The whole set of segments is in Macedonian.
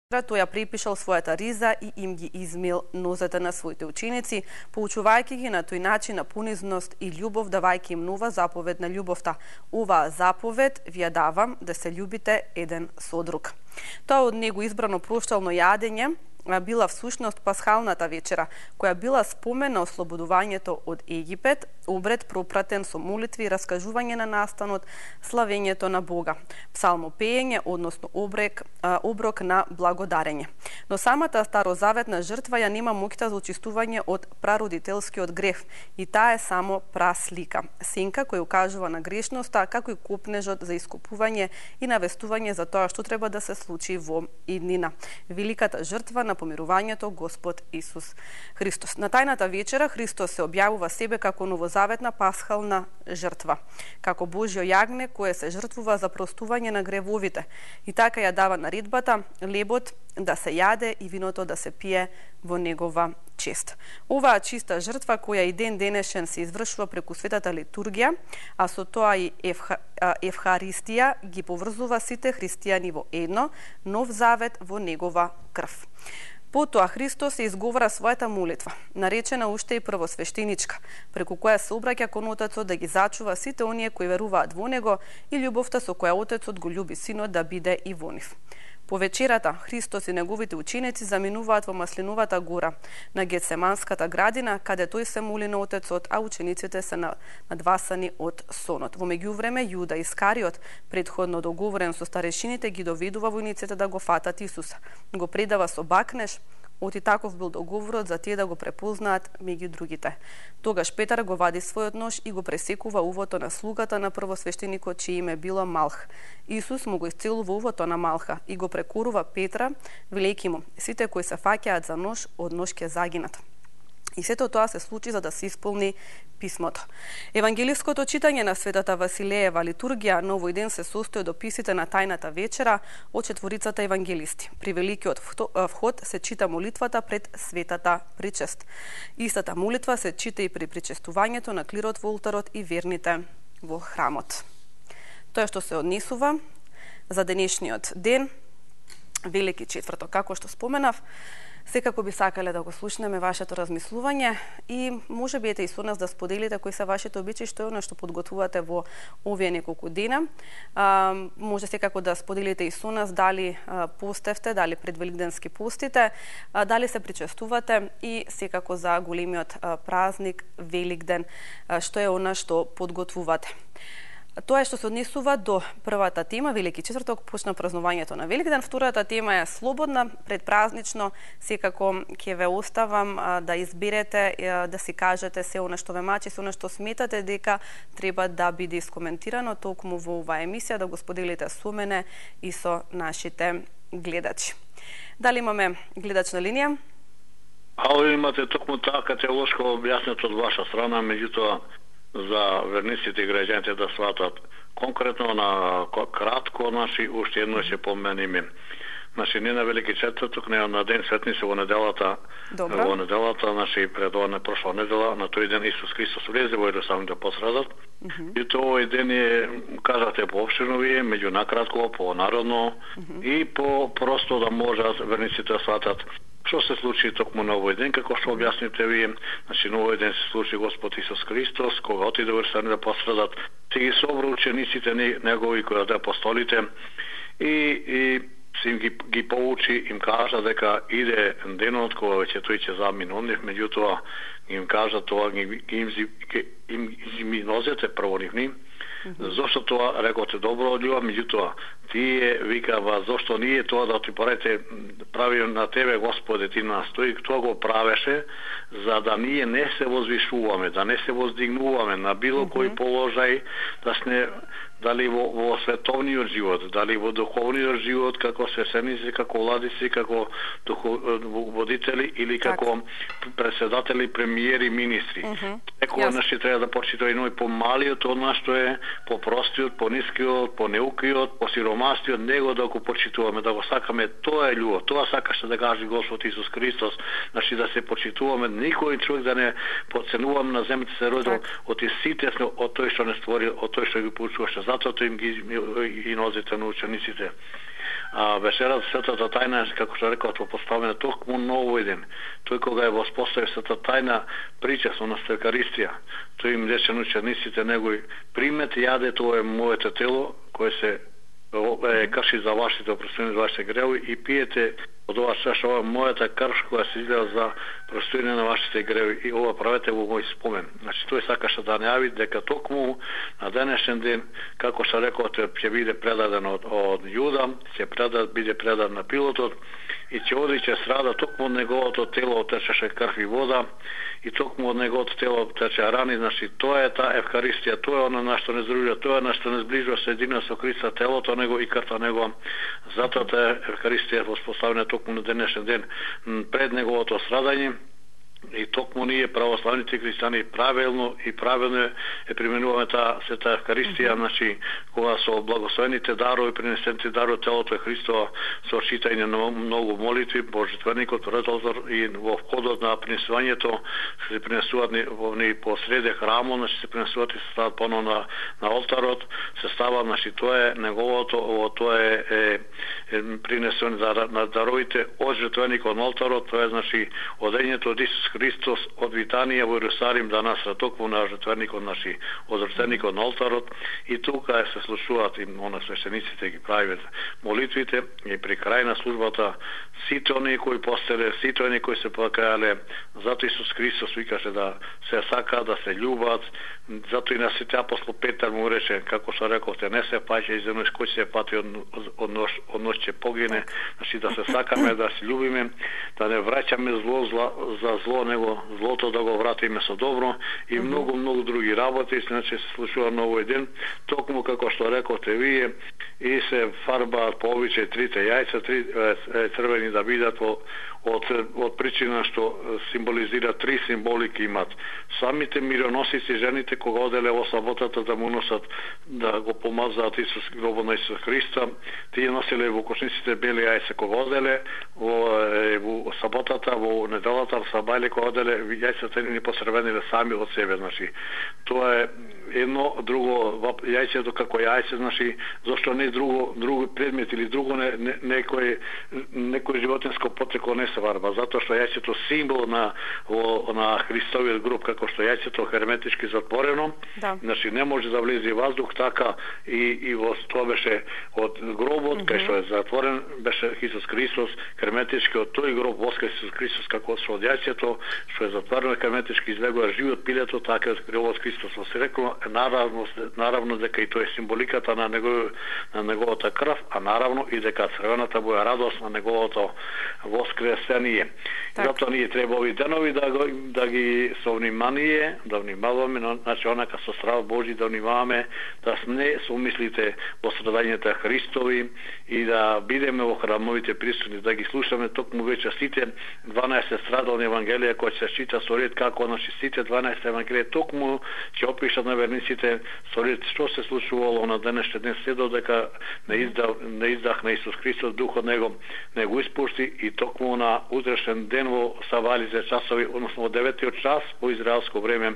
Тој ја припишал својата риза и им ги измил нозете на своите ученици, поучувајќи ги на тој начин на понизност и љубов, давајќи им нова заповед на љубовта. Оваа заповед ви ја давам, да се љубите еден со друг. Тоа од него избрано проштално јадење била всушност пасхалната вечера, која била спомен на ослободувањето од Египет, обред пропратен со молитви, раскажување на настанот, славењето на Бога, псалмопеење, односно оброк на благодарење. Но самата старозаветна жртва ја нема моќта за очистување од прародителскиот грев, и таа е само праслика, сенка која укажува на грешноста, како и копнежот за искупување и навестување за тоа што треба да се случи во иднина. Великата жртва на помирувањето Господ Исус Христос. На тајната вечера Христос се објавува себе како новозаветна пасхална жртва, како Божјо јагне кое се жртвува за простување на гревовите, и така ја дава наредбата лебот да се јаде и виното да се пие во негова чест. Оваа чиста жртва која и ден денешен се извршува преку светата литургија, а со тоа и Евхаристија, ги поврзува сите христијани во едно, нов завет во негова крв. Потоа Христос се изговара својата молитва, наречена уште и првосвештеничка, преку која се обраќа кон Отецот да ги зачува сите оние кои веруваат во Него и љубовта со која Отецот го љуби Синот да биде и во нив. По вечерата, Христос и неговите ученици заминуваат во Маслиновата гора, на Гетсеманската градина, каде тој се моли на Отецот, а учениците се надвасани од сонот. Во меѓувреме, Јуда Искариот, предходно договорен со старешините, ги доведува војниците да го фатат Исуса. Го предава со бакнеж, оти таков бил договорот за тие да го препознаат меѓу другите. Тогаш Петар го вади својот нож и го пресекува увото на слугата на првосвештеникот, чие име било Малх. Исус му го исцелува увото на Малха и го прекорува Петра, велејќи му: сите кои се фаќаат за нож, од нож ќе загинат. И сето тоа се случи за да се исполни писмото. Евангелиското читање на Светата Василеева литургија на овој ден се состои од описите на тајната вечера од четворицата евангелисти. При великиот вход се чита молитвата пред светата причест. Истата молитва се чита и при причестувањето на клирот во олтарот и верните во храмот. Тоа што се однесува за денешниот ден, Велики четврток, како што споменав, секако би сакале да го слушнеме вашето размислување и може би ете и со нас да споделите кои се вашите обичаи, што е оно што подготвувате во овие неколку дена. Може секако да споделите и со нас дали постевте, дали пред великденски постите, дали се причестувате и секако за големиот празник Великден, што е она што подготвувате. Тоа е што се однесува до првата тема, Велики четврток, почна празнувањето на Великден. Втората тема е слободна, предпразнично, секако ќе ве оставам да изберете, да си кажете се она што ве мачи, се она што сметате дека треба да биде искоментирано токму во оваа емисија, да го споделите со мене и со нашите гледачи. Дали имаме гледач на линија? Ало, имате токму така теолошко објаснето од ваша страна, меѓутоа за верниците и граѓаните да сватат конкретно на кратко, уште едно ќе помениме. Не на Велики четврток, не на Ден Светници во неделата. Добро. Во неделата, пред ова прошла недела, на тој ден Исус Христос влезе во Ерусалим да посредат. И тој ден е, кажате, поопштено вие, меѓу накратко, по-народно и по-просто да можат верниците да сватат што се случи токму на овој ден, како што објасните вие. На овој ден се случи Господ Исус Христос, кога отиде во Ерусалим да посредат, се ги собра учениците негови кои од апостолите и се им ги поучи, им кажа дека иде денот кога тој ќе замине од нив, меѓутоа им кажа тоа, им нозете прво нивни. Зошто тоа рекоте добро од љубов, меѓутоа тие викава зошто ние тоа да ти прави на тебе Господе ти нас. Тој тоа го правеше за да ние не се возвишуваме, да не се воздигнуваме на било кој положај, да сме дали во световниот живот, дали во духовниот живот, како свесеници, како владици, како водители или како председатели, премиери, министри. Некој треба да почитува и ној помалиот од нас што е, попростиот, понискиот, понеукиот, посиромастиот, него да го почитуваме, да го сакаме. Тоа е љубов. Тоа сакаше да каже Господ Исус Христос, да се почитуваме, никој човек да не подценуваме на земјата се родил, од сите од тој што не створил, од тој што ги поучуваше затоа им ги и нозите на учениците. А вечерата светата тајна, како што реков, поставена токму ново еден. Тој кога е воспостави светата тајна, прича со нас Евхаристија. Тој им рече на учениците негови: примете, јаде, тоа е моето тело, кое се крши за вашите опростување за вашите гревови, и пиете од ова чаша, ова мојата крв која се излива за простување на вашите гревови, и ова правете во мој спомен. Значи тој сакаше да најави дека токму на денешен ден, како што реков, ќе биде предаден од Јуда, ќе биде предаден на Пилотот, и ќе оди ќе страда токму од неговото тело течеше крв и вода, и токму од неговото тело тече рани. Значи тоа е таа Евхаристија, тоа е она на што не здружува, тоа е на што не зближува соединено со Христа, телото него и крвта него. Затоа таа Евхаристија е воспоставена токму на денешен ден пред неговото страдање. И токму ние православните христијани правилно применуваме таа света Евхаристија, значи кога со благословените дарови, принесените дарови телото е Христово, со читање на многу молитви, божитвеникот, родолтор, и во входот на принесувањето се принесуваат ни посреде храмо, значи се принесуваат и се стават поново на олтарот, се става, значи тоа е неговото, тоа е принесување на даровите од жртвеникот на олтарот, тоа е значи одењето од Исус Христос од Витанија во Иерусалим да нас токму на жртвеникот наши, од жртвеникот на олтарот, и тука се слушуваат и она свещениците ги прават молитвите, и при крај на службата сите оние кои постере, сите оние кои се покајале, затоа Исус Христос викаше да се сака, да се љубат, затоа и на сите апостол Петар му рече, како што рековте, не се паѓа и земеш кој се пати од нож ќе погине, значи да се сакаме, да се љубиме, да не враќаме зло за зло, него злото да го вратиме со добро, и многу други работи. Значи се слушува на овој ден, токму како што рековте вие, и се фарбаат по обичај трите јајца, црвени да бидат од причина што символизира три символики имат. Самите мироносици, жените кога оделе во саботата да му носат, да го помазаат гробот на Исус Христа, тие носеле во кошниците бели јајца кога оделе, во саботата, во неделата, во сабајле кога оделе, јајцата не посрвениле сами од себе. Значи тоа е едно, друго, јајцето како јајце, значи зошто не друго предмет или друго некој животинско потрекло не се варба, затоа што јајцето символ на Христовиот гроб, како што јајцето херметички затворено, значи не може да влезе воздух, така и во тоа беше од гробот, кај што е затворен, беше Исус Христос, херметички од тој гроб воскрес Исус Христос, како што од јајцето, што е затворено херметички, излегува живот пилето, така од гробот Христос се рекло, наравно дека и тоа е символиката на неговата крв, а наравно и дека црвената боја радост на неговото воскресение. Затоа ние треба овие денови да ги со внимание, да внимаваме, значи онака со страв Божи да внимаваме, да не сумислите во страдањата Христови и да бидеме во храмовите присутни, да ги слушаме токму веќе сите 12 страдални евангелија кои се чита со ред, како значи сите 12 евангелија токму ќе опишат на верниците со ред што се случувало на денешниот ден, се додека не издахна Исус Христос, духот него не го испушти, и токму на утрешен ден во савалите часови, односно во 9 час по израелско време.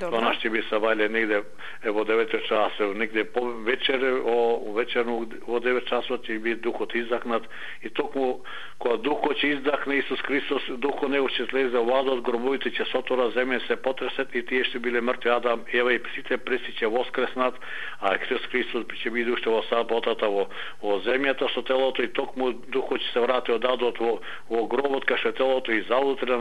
Тоа ќе би савале негде во 9 час, негде по вечерно во 9 часот ќе би духот издахнат, и токму кога духот ќе издахне Исус Христос, духот него ќе слезе во адот, гробовите ќе сотора, земја се потресет, и тие ќе биле мртви Адам, Ева и сите преси ќе воскреснат, а Исус Христос ќе биде уште во саботата во земјата со телото, и токму духот ќе се врати од адот во гробот, кај што телото и заутре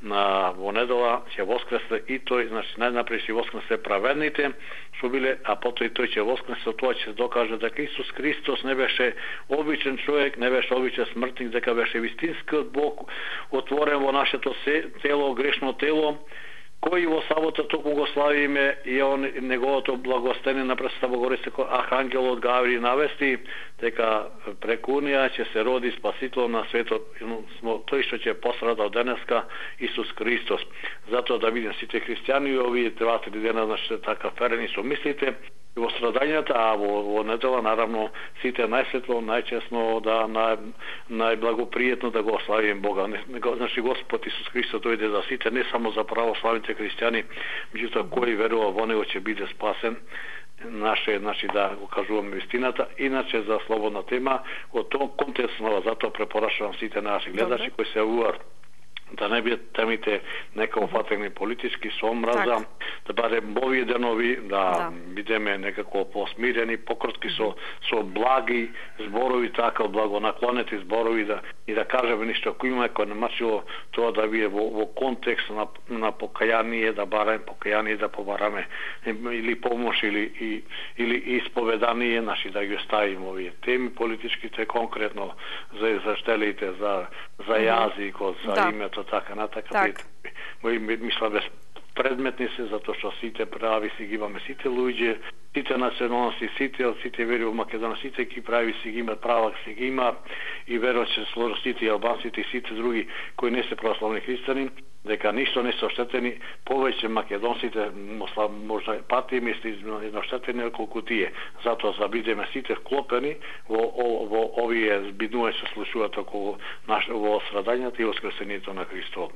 во недела ќе воскресне, и тој значи најнапред ќе воскресне праведните што биле, а потоа и тој ќе воскресне, тоа ќе се докаже дека Исус Христос не беше обичен човек, не беше обичен смртник, дека беше вистинскиот Бог отворен во нашето тело, грешно тело, кој во сабота токму го славиме, и неговото благостение на Пресвета Богородица, архангелот Гавриил навести дека преку неа ќе се роди Спасител на светот, тој што ќе пострада денеска, Исус Христос. Затоа да видим сите христијани овие 2-3 дена, значи така ферени со мислите во страдањата, а во недела наравно сите најсветло, најчесно, најблагопријетно да го славиме Бога. Значи Господ Исус Христос дојде за сите, не само за православните христијани, меѓутоа кој верува во него ќе биде спасен. наше, значи да го кажуваме вистината. Иначе за слободна тема, во тоа контекст затоа препорачувам сите наши гледачи кои се јавуваат да не бидат темите нека офатени политички со омраза, да барем овие денови да бидеме некако посмирени, покротки со благи зборови, така благонаклонети зборови да кажеме ништо кој има кој немачило тоа да биде во контекст на покаяние, да барем покаяние, да побараме или помош или исповедание, наши да ги оставиме овие теми политичките конкретно за штелите, за јазикот, за името, така натака. Мисла без предметни се, затоа што сите прави си ги имаме сите луѓе, сите националности, сите вери во Македонија, сите ки прави си ги имаат права, си ги има и верувам че сите албанците и сите други кои не се православни христијани, дека ништо не се оштетени, повеќе македонците можда пати мисли оштетени колку тие. Затоа за бидеме сите вклопени во овие збиднувања се случуваат околу во страдањата и воскресението на Христос.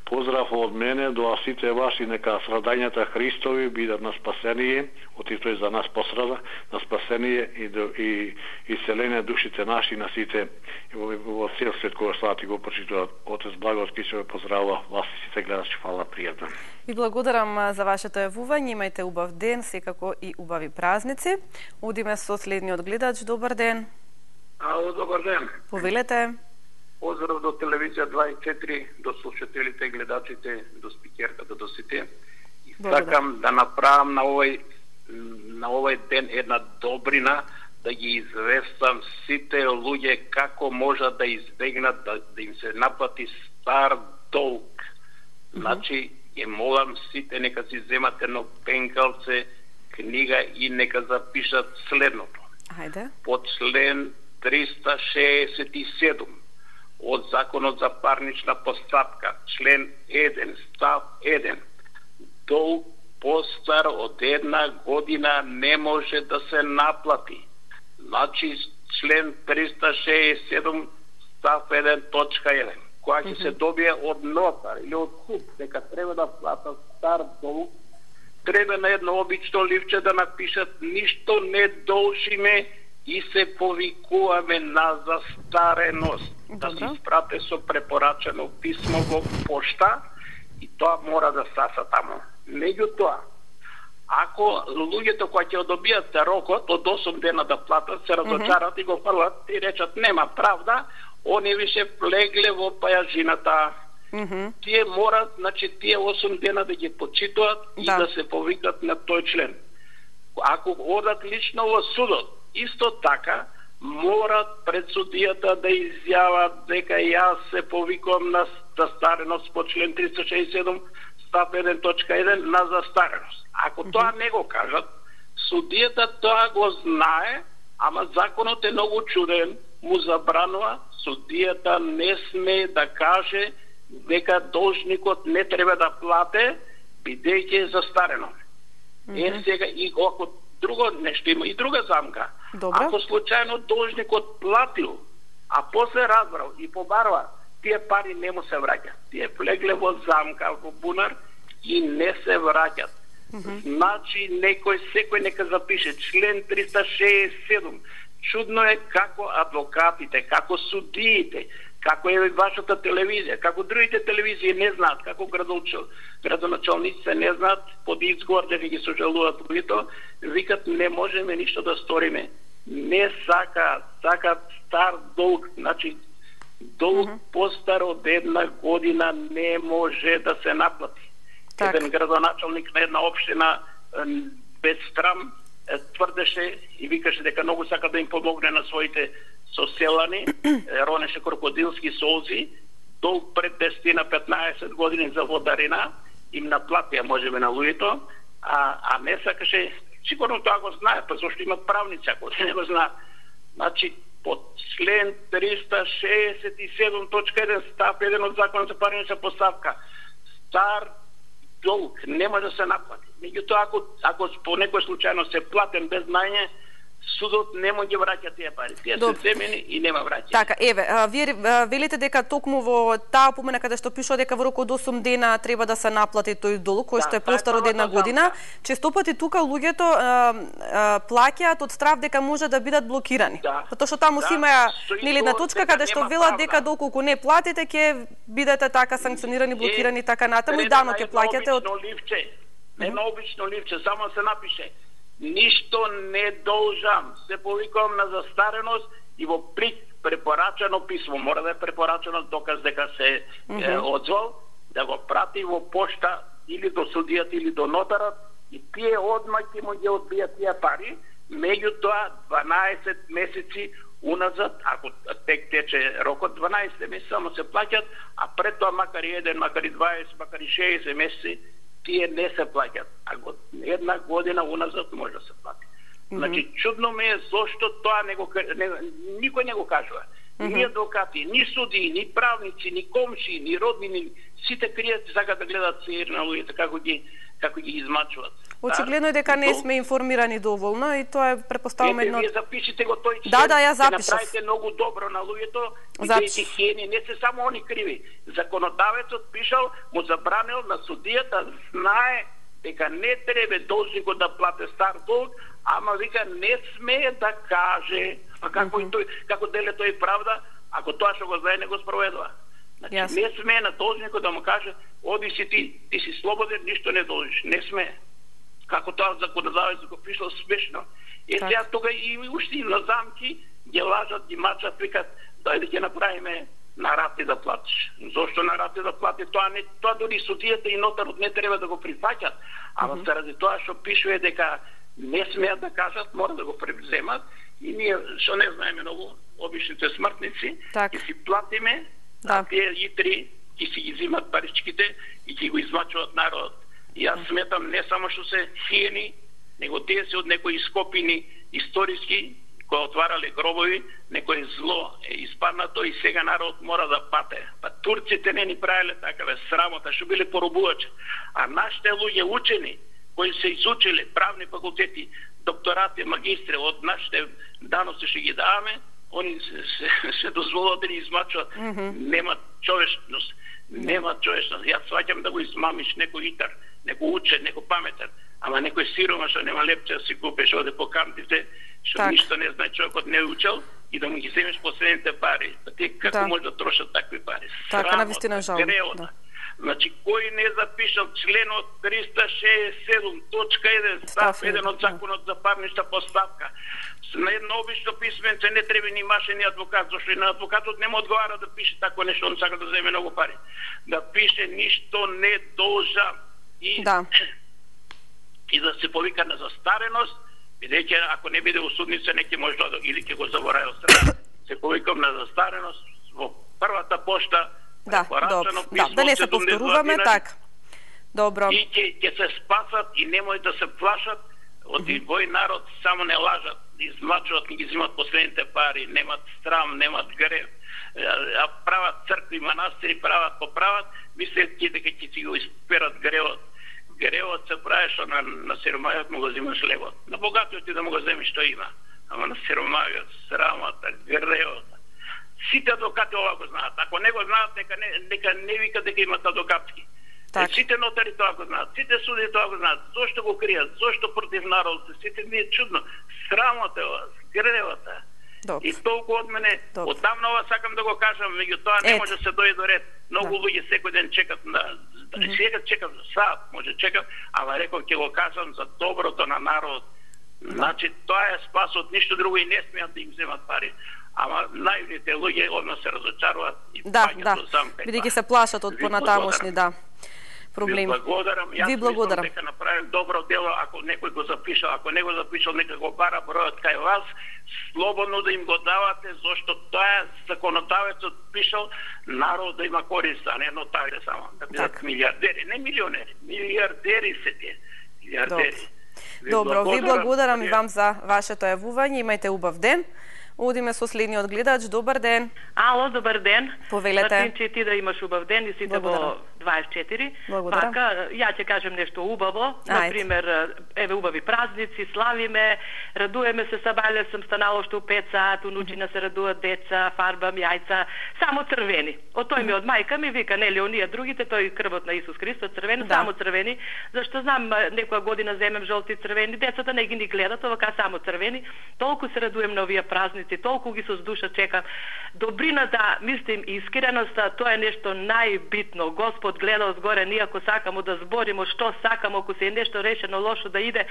Поздрав од мене до сите ваши, нека страдањата Христови бидат на спасение, оти тој за нас посрада, на спасение и исцеление душите наши на сите во цел свет кога слават и го почитуват. Отец Благост Кичеве поздравува вас и сите гледачи, фала, пријатно. Ви благодарам за вашето јавување, имајте убав ден, секако и убави празници. Одиме со следниот гледач, добар ден. Добар ден. Повелете. Поздрав до телевизија 24, до слушателите и гледачите, до спикерката, до сите. Сакам да направам на овој ден една добрина, да ги известам сите луѓе како можат да избегнат да им се наплати стар долг. Значи, ќе молам сите нека си земат едно пенкалце, книга и нека запишат следното. Хајде. По член 367 од Законот за парнична постапка, член 1, став 1, долг постар од 1 година не може да се наплати. Значи, член 367 став 1, точка 1. Која ќе се добие од нотар или од суд, дека треба да плата стар долг, треба на едно обично ливче да напишат ништо не должиме и се повикуваме на застареност. Да се испрате со препорачено писмо во пошта и тоа мора да стаса таму. Меѓутоа, ако луѓето кои ќе добијат рокот од 8 дена да платат, се разочарат и го фрлат и речат нема правда, они више влегле во пајажината. Тие морат, значи тие 8 дена да ги почитуват и да се повикат на тој член. Ако одат лично во судот, исто така морат пред судијата да изјават дека јас се повикувам на застареност по член 367 став 1 точка 1 на застареност. Ако тоа не го кажат, судијата тоа го знае, ама законот е многу чуден, му забранува, судијата не сме да каже дека должникот не треба да плате, бидејќи е застарено. Сега и ако друго нешто има и друга замка. Добре. Ако случајно должникот платил, а после разбрал и побарва, тие пари не му се враќат. Тие влегле во замка, во бунар и не се враќат. Значи секој нека запише член 367. Чудно е како адвокатите, како судиите, како е вашата телевизија, како другите телевизии не знаат, како градоначалниците не знаат, под изговор дека ги сожалуваат луѓето, викат не можеме ништо да сториме. Не сакаат стар долг, значи долг постар од 1 година не може да се наплати. Еден градоначалник на една општина без срам тврдеше и викаше дека многу сака да им помогне на своите соселани, ронеше крокодилски солзи, долг пред 10 на 15 години за водарина, им наплатија можеме на луѓето, а не сакаше, сигурно тоа го знае, па зашто имат правници, ако не го знаат. Значи, по член 367 точка 1 став 1 од Законот за парнична постапка, стар долг не може да се наплати. Меѓутоа, ако по некој случајно се платен без знаење, судот не може враќа тие пари. Тие се земени и нема враќање. Така, еве, вие велите дека токму во таа опомена каде што пишува дека во рок од 8 дена треба да се наплати тој долг кој што е постар од една година, честопати тука луѓето плаќаат од страв дека може да бидат блокирани. Затоа што таму си има нели една точка каде што велат дека доколку не платите ќе бидете така санкционирани, блокирани така натаму и дано ќе плаќате од едно обично ливче, само се напише ништо не должам, се повикувам на застареност и во препорачано писмо, мора да е препорачано доказ дека се одзвал, да го прати во пошта или до судијата или до нотарот и тие одма ќе му ги одбијат тие пари, меѓутоа 12 месеци уназад, ако тек тече рокот 12 месеца, му се плаќат, а пред тоа макар и 1, макар и 20, макар и 60 месеци, тие не се плаќат, а една година уназад може да се плати. Значи, чудно ме е зошто тоа никој не го кажува. Ни адвокати, ни судии, ни правници, ни комши, ни роднини, сите кријат и сакаат да гледат сеир на луѓето како ги измачуваат. Очигледно е дека не сме информирани доволно и тоа е претпоставувам едно. Вие запишите го тој член. Да, ја запишав. Направите многу добро на луѓето и тези хени, не се само они криви. Законодавецот пишал, му забранил на судијата, знае дека не треба должникот да плати стар долг, ама вика не смее да каже. А како како деле тој правда, ако тоа што го знае не го спроведува. Значи, не смее на должникот да му каже, оди си ти си слободен, ништо не должиш. Не смее. Како тоа законодавецот го пишал смешно. Сега тука и уште на замки ги лажат, ги мачат, викат дајде ќе направиме на рати да платиш. Зошто на рати да плати? Тоа дори судијата и нотарот не треба да го прифаќат. Ама заради тоа што пишува дека не смеат да кажат, мора да го преземат и ние што не знаеме многу обичните смртници, ќе си платиме, а тие итри ќе си ги зимат паричките и ќе го измачуваат народот. И јас сметам не само што се хиени, него тие се од некои ископини историски кои отварале гробови, некој зло е испаднато и сега народ мора да пате. Па турците не ни правеле такаве срамота, што биле поробувачи. А нашите луѓе учени, кои се изучиле правни факултети, докторати, магистри, од нашите даноци што ги даваме, они се дозволуват да ни измачуват. Нема човечност. Нема човечност. Јас сваќам да го измамиш некој итар, некој учен, некој паметен, ама некој сирома што нема лепче да си купиш оде по кантите, што ништо не знае, човекот не учел и да му ги земеш последните пари. Па те како може да трошат такви пари? Така, навистина жал. Значи, кој не запишал членот 367, точка 1, став 1 од законот за парнична постапка. На едно обично писменце не треба ни маше ни адвокат, зашто и на адвокатот нема одговара да пише тако нешто, он сака да земе многу пари. Да пише ништо не должам и да се повика на застареност, бидејќи ако не биде во судница, не ќе може да или ќе го заборави од страна. Се повикам на застареност во првата пошта. Да не се повторуваме, така. Добро. И ќе се спасат и немој да се плашат од овој народ, само не лажат, измачуват, не ги зимат последните пари, немат срам, немат грев, а прават цркви, манастири, поправат, мислејќи дека ќе си го исперат гревот. Гревот се прави што на сиромајот му го зимаш левот. На богатиот и да му го земиш што има. Ама на сиромајот, срамата, гревот. Сите адвокати ова го знаат. Ако не го знаат, нека не викат дека имат адвокатски. Сите нотари тоа го знаат, сите суди тоа го знаат. Зошто го кријат? Зошто против народот? Сите ми е чудно. Срамота, гревата. И толку од мене, одамна ова сакам да го кажам, меѓутоа не може да се дојде до ред. Многу луѓе секој ден чекат сега чекам за сад, може чекам, ама реков ќе го кажам за доброто на народот. Значи тоа е спасот, ништо друго и не смеат да им земат пари. Ама наивните луѓе одма се разочаруваат и паѓаат до замка. Бидејќи се плашат од понатамошни, проблеми. Ви благодарам. Дека направим добро дело, ако некој го запишал, ако не го запишал, нека го бара бројот кај вас, слободно да им го давате, зашто тоа законодавецот пишал народ да има корист, а не нотари само, да бидат милиардери, не милионери, милиардери се тие. Милиардери. Добро, ви благодарам и вам за вашето јавување, имајте убав ден. Одиме со следниот гледач. Добар ден. Ало, добар ден. Повелете. Значи, ти да имаш убав ден и сите во 24. Пака, ја ќе кажем нешто убаво. Например, еве убави празници, славиме, радуеме се, сабале сам станало што у 5 сат, унучина се радуваат деца, фарбам јајца, само црвени. Од тој ми од мајка ми вика, нели оние другите, тој крвот на Исус Христос црвени, само црвени, зашто знам некоја година земем жолти црвени, децата не ги ни гледат, овака само црвени. Толку се радуем на овие празници, толку ги со душа чекам. Добрината, мислим, и искреноста, тоа е нешто најбитно. Господ гледа озгоре, ние ако сакамо да збориме што сакамо, ако се е нешто решено лошо да иде,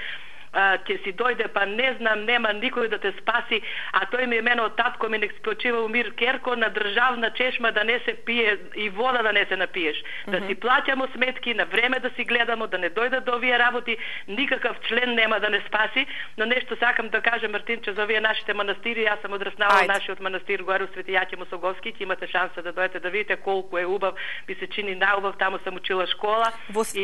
ќе си дојде, па не знам, нема никој да те спаси, а тој ми е мене од татко ми не спочива у мир, керко на државна чешма да не се пие и вода да не се напиеш. Да си плаќамо сметки, на време да си гледамо, да не дојдат до овие работи, никакав член нема да не спаси, но нешто сакам да кажам, Мартинче, за овие нашите манастири, јас сам одраснала нашиот манастир горе у Свети Јаке Мосоговски, ќе имате шанса да дојдете да видите колку е убав, ми се чини најубав, таму сам учила школа.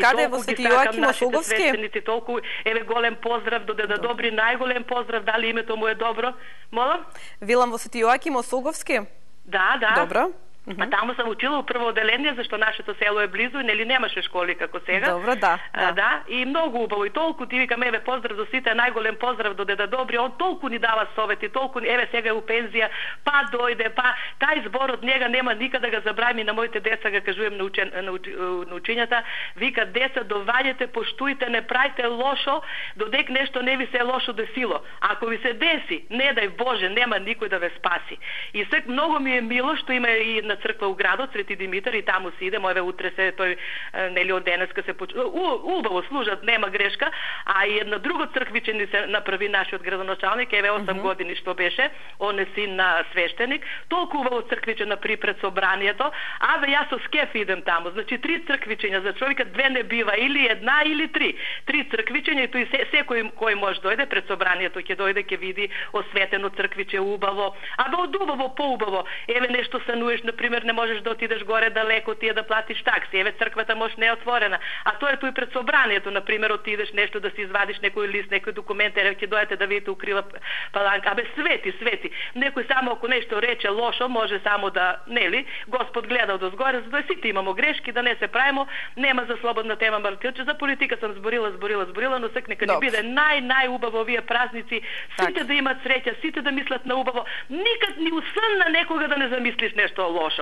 Каде во Свети Јаке Мосоговски? Толку, еве голем поздрав до деда Добри, најголем поздрав, дали името му е добро? Молам? Велам во Свети Јоаким Осоговски? Да. Добро. А таму сам учила у прво оделение, зашто нашето село е близу и нели немаше школи како сега. Добро, да. И многу убаво и толку ти викам, еве поздрав до сите, најголем поздрав до деда Добри, он толку ни дава совети, толку еве сега е у пензија, па дојде, па тај збор од njega нема никаде да го забравим, на моите деца га кажувам на учењата, вика деца доваѓате, поштујте, не прајте лошо, додек нешто не ви се е лошо десило. Ако ви се деси, не дај Боже, нема никој да ве спаси. И сек многу ми е мило што има и на црква у градот Свети Димитар и таму си идемо, еве утре се тој нели од денеска се убаво служат, нема грешка, а и една друго црквиче ни се направи нашиот градоначалник, еве 8 години што беше, он е син на свештеник, толку убаво црквиче напри пред собранието, аве јас со скеф идем таму, значи 3 црквичења, за човекот 2 не бива, или 1 или 3. 3 црквичења и тој секој кој може дојде пред собранието, ќе дојде, ќе види осветено црквиче убаво, абе од убаво поубаво, еве нешто сануеш, например, не можеш да отидеш горе далеко, тие да платиш такси, еве црквата може не е отворена, а тоа е тој пред собранието, например, отидеш нешто да си извадиш некој лист, некој документ, еве ќе дојдете да видите укрила паланка, абе свети, некој само ако нешто рече лошо, може само да, нели, Господ гледа од озгоре, за да сите имамо грешки, да не се правимо, нема за слободна тема, Мартилче, за политика сам зборила, но сек нека ни биде најубаво овие празници, сите да имат среќа, сите да мислат на убаво, никад ни усан на некога да не замислиш нешто лошо.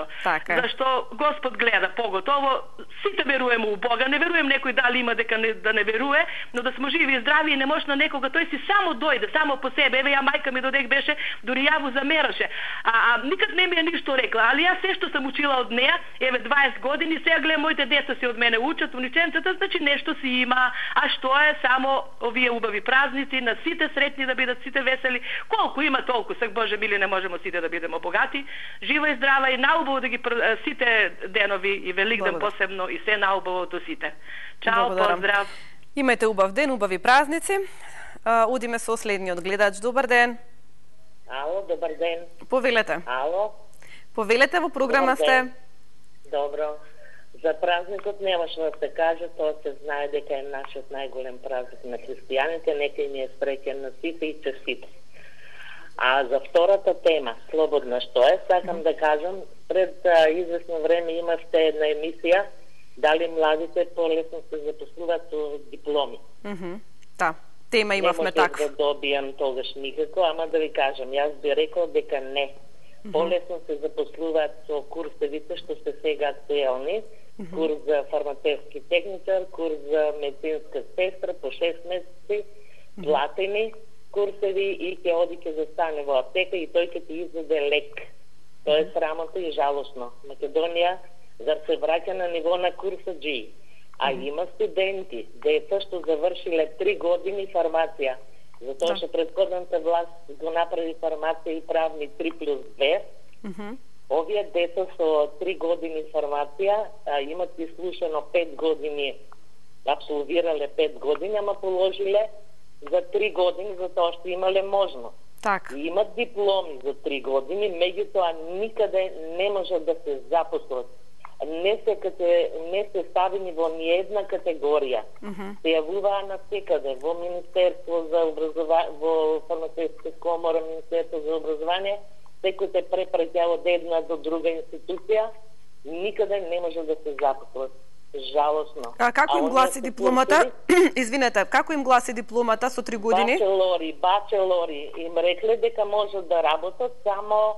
Зашто Господ гледа поготово, сите веруеме у Бога, не веруем некој дали има дека да не веруе, но да сме живи и здрави и не може на некога, тој си само дојде, само по себе. Еве ја мајка ми додек беше, дури ја го замераше. Никад не ми е ништо рекла, али јас се што сам учила од неа, еве 20 години, сега гледам моите деца си од мене учат, униченцата, значи нешто си има, а што е само овие убави празници, на сите сретни да бидат, сите весели, колку има толку, сак Боже мили не можеме сите да бидеме богати, жива и здрава и наубаво да ги сите денови и Великден посебно и се наубаво до сите. Чао, поздрав. Имајте убав ден, убави празници. Удиме со следниот гледач. Добар ден. Ало, добар ден. Повелете. Ало. Повелете, во програма сте. Добро. За празникот немаше да се каже, тоа се знае дека е нашиот најголем празник на христијаните, нека им е среќен на сите и честит. А за втората тема, слободна што е, сакам да кажам, пред известно време имавте една емисија, дали младите полесно се запослуваат со дипломи. Да, тема имавме таква. Не можев да добијам тогаш никако, ама да ви кажам, јас би рекол дека не. Полесно се запослуваат со курсевите што се сега актуелни, курс за фармацевски техничар, курс за медицинска сестра по 6 месеци, платени курсеви и ќе оди ќе застане во аптека и тој ќе ти издаде лек. Тоа е срамотно и жалосно. Македонија зар се враќа на ниво на курсаджии, а има студенти, деца што завршиле 3 години фармација, затоа што предходната власт го направи фармација и правни 3+2. Овие деца со 3 години фармација имат ислушано 5 години, абсолвирале 5 години, ама положиле за 3 години, затоа што имале можност. И имат дипломи за 3 години, меѓутоа никаде не можат да се запослат. Не се ставени во ниедна категорија. Се јавуваа навсекаде, во Министерство за образование, во Фармацевска комора, Министерство за образование, секој се препраќа од една до друга институција, никаде не може да се запослат. Жалосно. А како им гласи дипломата? Извинете, како им гласи дипломата со 3 години? Бачелори им рекле дека можат да работат, само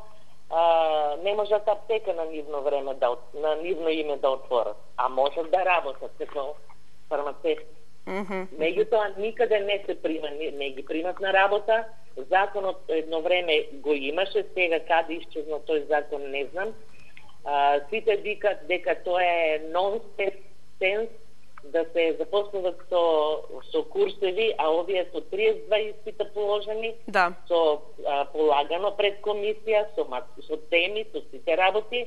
не можат аптека на нивно време на нивно име да отворат, а можат да работат како фармацевти. Меѓутоа никаде не се прима, не ги примат на работа. Законот едно време го имаше, сега каде исчезна тој закон не знам. Сите викат дека тоа е нонсенс да се запослуват со курсеви, а овие со 32 испита положени, со полагано пред комисија, со теми, со сите работи,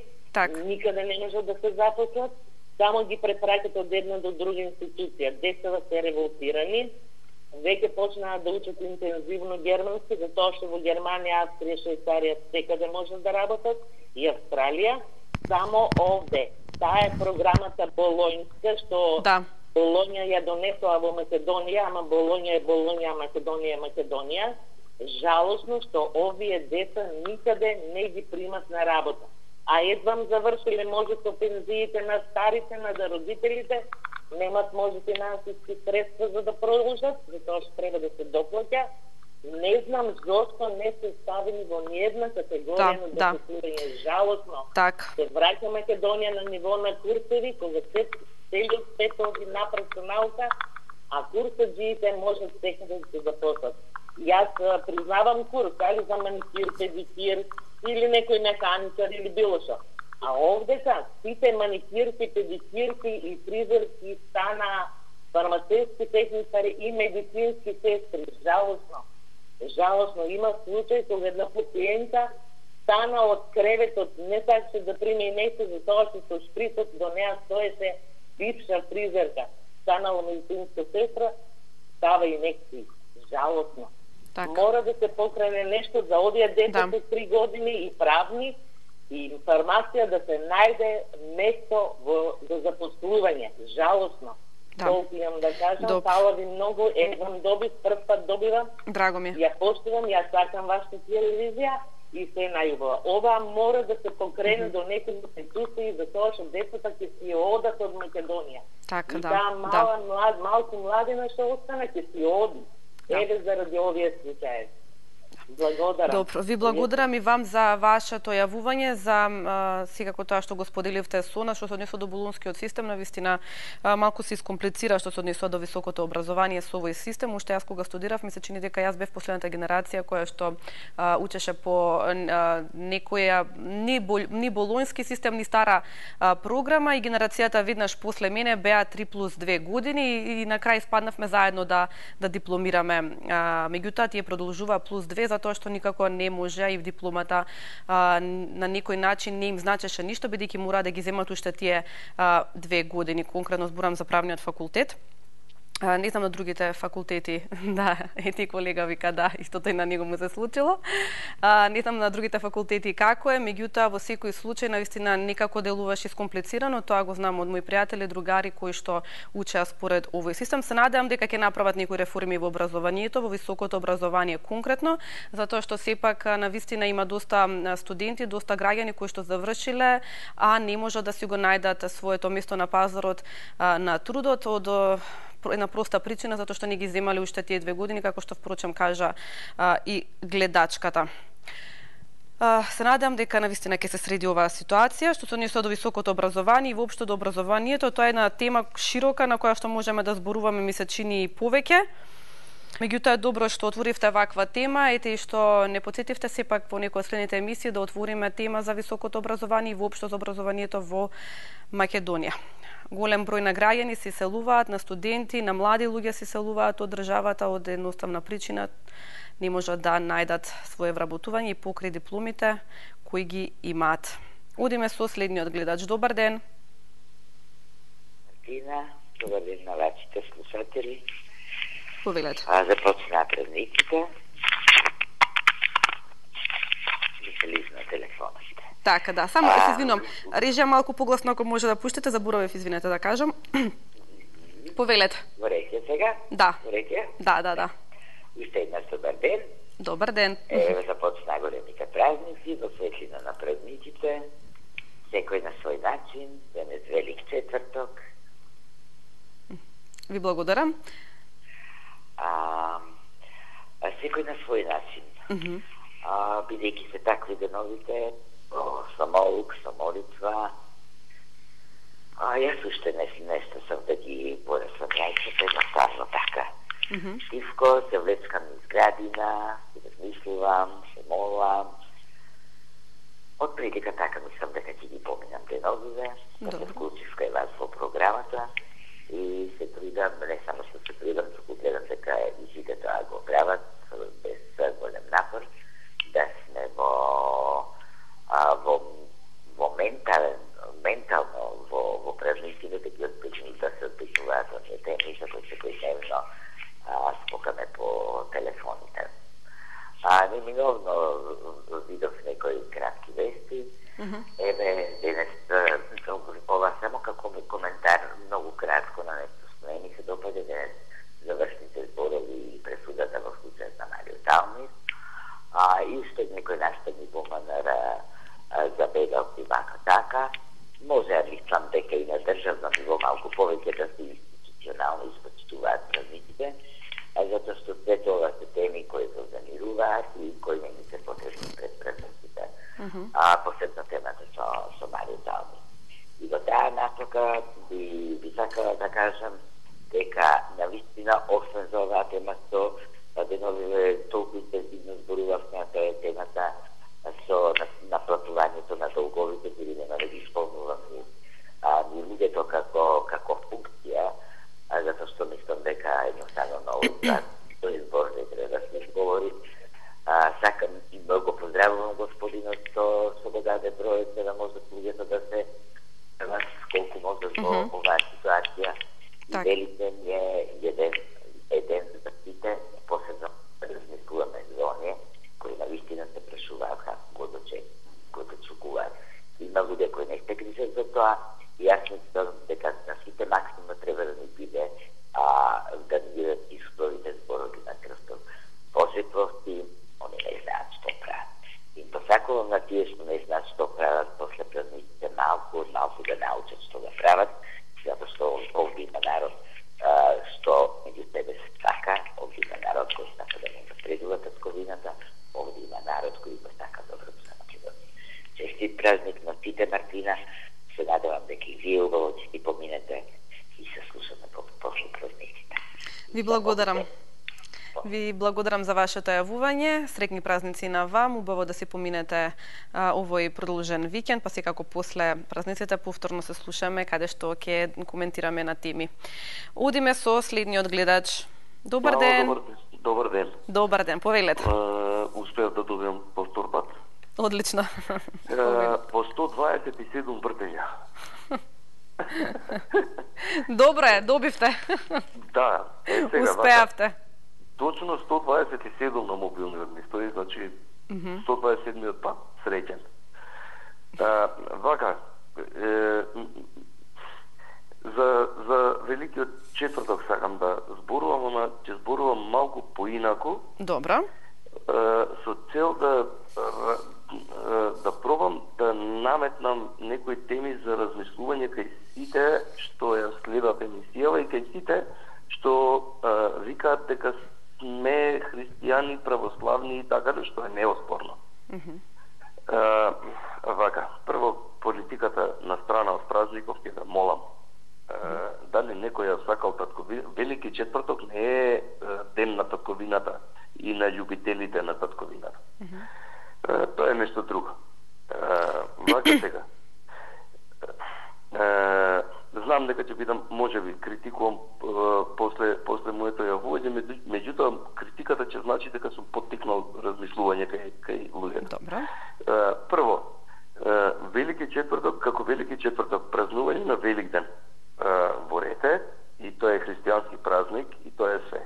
никаде не можат да се запослат, само ги препраќат од една до друга институција. Децата се револтирани, веќе почнаа да учат интензивно германски, затоа што во Германија, Австрија, Швајцарија секаде можат да работат, и Австралија, само овде. Таа е програмата Болонјска, што Болонја ја донесоа во Македонија, ама Болонја е Болонја, Македонија е Македонија. Жалосно што овие деца никаде не ги примат на работа. А едвам завршиле може со пензиите на старите, на родителите, немат може финансиски средства за да продолжат, затоа што треба да се доплаќа. Не знам зошто не се ставени во ниедна категорија на допустување. Жалосно. Се враќа Македонија на ниво на курсеви, кога целиот свет оди напред со наука, а курсаджиите можат секаде да се запослат. Јас признавам курс, али за маникир, педикир, или некој механичар или било што. А овдека сите маникирки, педикирки и фризерки стана фармацевски техничари и медицински сестри. Жалосно има случај кога една пациента стана од креветот, не сакаше да приме инекција, затоа што со шприцот до неа стоеше бивша фризерка. Станала медицинска сестра, става инекција. Жалосно. Мора да се покрене нешто за овие деца со 3 години и правни и информација да се најде место за запослување. Жалосно. Толку имам да кажам, фала ви многу, едвам прв пат добивам. Драго ми. Ја поштувам, ја сакам вашата телевизија и се најубава. Ова мора да се покрене до некои институции, затоа што децата ќе си одат од Македонија. Така, и таа малку младина што остана ќе си оди. Еве заради овие случаи. Благодарам. Добро, ви благодарам и вам за вашето јавување, за секако тоа што го споделивте со нас, што се однесува до болонскиот систем, навистина малку се искомплицира што се однесува до високото образование со овој систем. Уште јас кога студирав, ми се чини дека јас бев последната генерација која што учеше по некоја ни болонски систем, ни стара програма, и генерацијата веднаш после мене беа 3+2 години и на крај спаднавме заедно да дипломираме. Меѓутоа тие продолжува +2, затоа што никако не може и в дипломата на некој начин не им значеше ништо, бидејќи мора да ги земат уште тие 2 години. Конкретно зборам за правниот факултет. Не знам на другите факултети, ети колега вика истото и на него му се случило. Не знам на другите факултети како е, меѓутоа во секој случај навистина некако делуваше искомплицирано, тоа го знам од мои пријатели, другари кои што учеа според овој систем. Се надевам дека ќе направат некои реформи во образованието, во високото образование конкретно, затоа што сепак навистина има доста студенти, доста граѓани кои што завршиле, а не можат да си го најдат своето место на пазарот на трудот од една проста причина, затоа што не ги земале уште тие 2 години, како што впрочем кажа и гледачката. Се надевам дека навистина ќе се среди оваа ситуација, што се однесува до високото образование и воопшто до образованието. Тоа е една тема широка на која што можеме да зборуваме, ми се чини и повеќе. Меѓутоа е добро што отворивте ваква тема, ете и што не потсетивте сепак во некои од следните емисии да отвориме тема за високото образование и воопшто за образованието во Македонија. Голем број на граѓани се иселуваат, на студенти, на млади луѓе се иселуваат од државата од едноставна причина, не можат да најдат свое вработување и покрај дипломите кои ги имаат. Одиме со следниот гледач. Добар ден. Мартина, добар ден на вашите слушатели. Повелете. Започна празниците. Мислили на телефонот. Така, само се извинувам. Режија малку погласно ако може да пуштите, заборавив, извинете да кажам. Повелете. Во реќе сега? Да. Во реќе? Да. Уште еднаш добар ден. Добар ден. Започна големите празници, во светлина на празниците, секој на свој начин, денес Велик четврток, Ви благодарам. Секој на свој начин. Бидејќи се такви деновите, самоук, самолитва, јас уште нешто сам да ги понесам јајцата, едноставно така. Тивко, се влечкам из градина, се размислувам, се молам. Од прилика така мислам дека ќе ги поминам деновиве, да се вклучив кај вас во програмата и се трудам, не само што се трудам, туку гледам дека и сите тоа го прават без голем напор, да сме во ментално во празниците да ги отпечни, да се отпечуваат оние теми за кои секојдневно спокаме по телефоните. Неминовно видов некои кратки вести. Еве, денес, ова само како коментар, многу кратко на нешто што не ми се допаѓа денес, завршните зборови и пресудата во случајот на Марио Талмис. И уште некој наставник во МНР забегал и вака така. Може да мислам дека и на државно ниво малку повеќе да се институционално испочитуваат празниците, затоа што сето ова се теми кои се занируваат и кои не ни се потребни пред празниците. Посебно темата со Марио Талмис. И во таа насока би сакала да кажам дека навистина, освен за оваа тема што деновиве толку интензивно зборувавме, тоа е темата со наплатувањето на долговите, или нема да ги исполнувам ни луѓето како функција, затоа што мислам дека едноставно ново тој збор не треба да се говори. Сакам и многу поздравувам господинот што го даде бројот за да може луѓето да се колку може во оваа ситуација. И велите ми е еден за сите, посебно размислуваме за оние кои навистина се прешуваат како го дочекуваат. Има луѓе кои не се грижат за тоа и јас мислам дека на сите максимум треба да ни биде да ни бидат Исусовите зборови на крстот. Пожитвости, они не знаат што прават. И посакувам на тие што не знаат што прават после празниците малку да научат што да прават, затоа што овде има народ што меѓу себе се сака, овде има народ кој сака да му напредува татковината, овде има народ кој го сака доброто за Македонија. Честит празник на сите, Мартина, се надевам дека и вие убаво ќе ги поминете и се слушаме после празниците. Ви благодарам. Ви благодарам за вашето јавување. Среќни празници на вам. Убаво да си поминете овој продолжен викенд, па секако после празниците повторно се слушаме каде што ќе коментираме на теми. Одиме со следниот гледач. Добар ден. Добар ден. Добар ден, повелете. Успеав да добиам повтор пат. Одлично. По 127 вртења. Добре, добивте. Да, сега успеавте. Точно 127 на мобилниот ми стои, значи 127 пат, среќен. Вака, за Великиот четврток сакам да зборувам, ама ќе зборувам малку поинаку. Добро. Со цел да пробам да наметнам некои теми за размислување кај сите што ја следат емисијава и кај сите што викаат дека сме христијани, православни и така, што е неоспорно. Вака, прво политиката на страна од празников ќе да молам. Дали некој ја сакал татковина? Велики четврток не е ден на татковината и на љубителите на татковината. Тоа е нешто друго. Вака сега. Знам дека ќе бидам, можеби, критикувам после моето јавување, меѓутоа критиката ќе значи дека сум поттикнал размислување кај луѓето. Добро. Прво, Велики четврток, како Велики четврток, празнување на Великден во рете, и тоа е христијански празник, и тоа е све.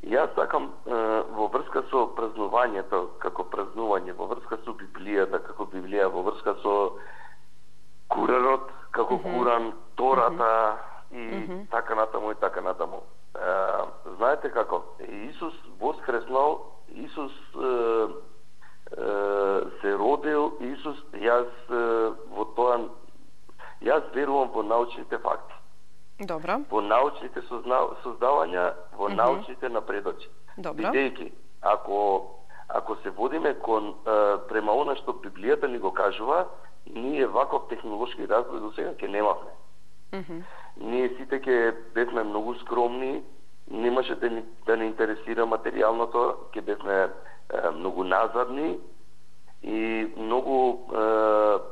Јас сакам во врска со празнувањето, како празнување, во врска со Библијата, како Библија, во врска со Куранот, како Куран, Тората и така натаму и така натаму. Знаете како? Исус воскреснал, Исус се родил, Исус, јас верувам во научните факти. Добро. Во научните создавања, во научните напредоци. Бидејќи, ако се водиме према она што Библијата ни го кажува, ние ваков технолошки развој до сега ќе немавме. Ние сите ќе бевме многу скромни, немаше да ни интересира материјалното, ќе бевме многу назадни и многу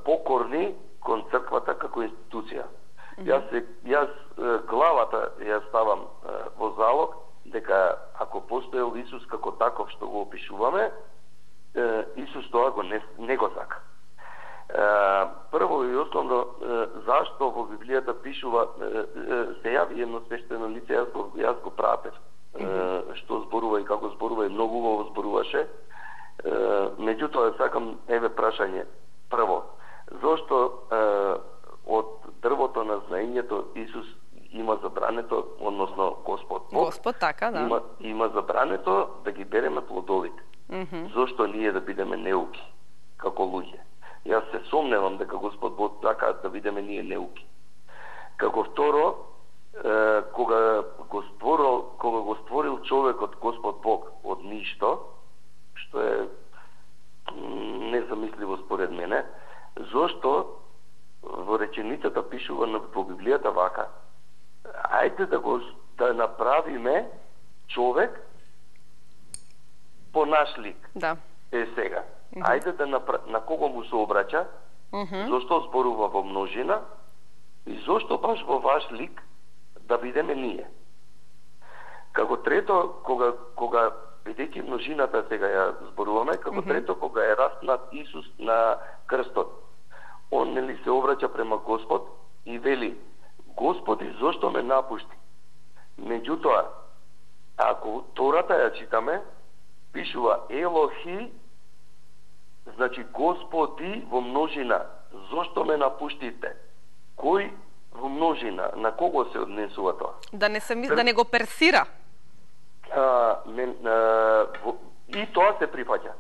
покорни кон црквата како институција. Јас главата ја ставам во залог дека ако постоел Исус како таков што го опишуваме, Исус тоа не го сака. Прво и основно, зашто во Библијата пишува, се јави едно свештено лице, јас го пратев, што зборува и како зборува и многу убаво зборуваше. Меѓутоа, сакам, прашање. Прво, зошто од дрвото на знаењето Исус има забрането, односно Господ Бог, така, да. Има забрането да ги береме плодовите. Зошто ние да бидеме неуки, како луѓе? Јас се сомневам дека Господ Бог така да бидеме ние неуки. Како второ, кога го створил човекот Господ Бог од ништо, што е незамисливо според мене, зошто во реченицата пишува во Библијата вака: ајде да направиме човек по наш лик. Да. Сега. Ајде на кого му се обраќа, зошто зборува во множина и зошто баш во ваш лик да бидеме ние. Како трето, кога бидејќи множината сега ја зборуваме, како трето, кога е распнат Исус на крстот, он нели се обраќа према Господ и вели: Господи, зошто ме напушти? Меѓутоа, ако Тората ја читаме, пишува Елохи, значи Господи во множина, зошто ме напуштите? Кој во множина? На кого се однесува тоа? Да не го персира. И тоа се прифаќа.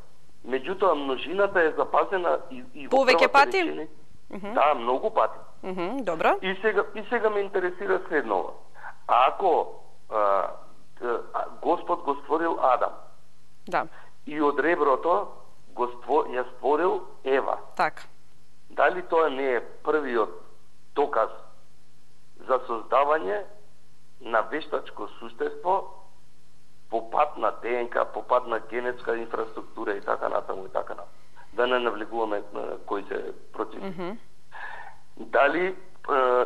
Меѓутоа, множината е запазена и во повеќе пати? Да, многу пати. Добро. И сега ме интересира следново. Ако Господ го створил Адам, да, и од реброто ја створил Ева, така, дали тоа не е првиот доказ за создавање на вештачко суштество по пат на ДНК, по пат на генетска инфраструктура и така натаму и така натаму? Да не навлегуваме кои се против. Дали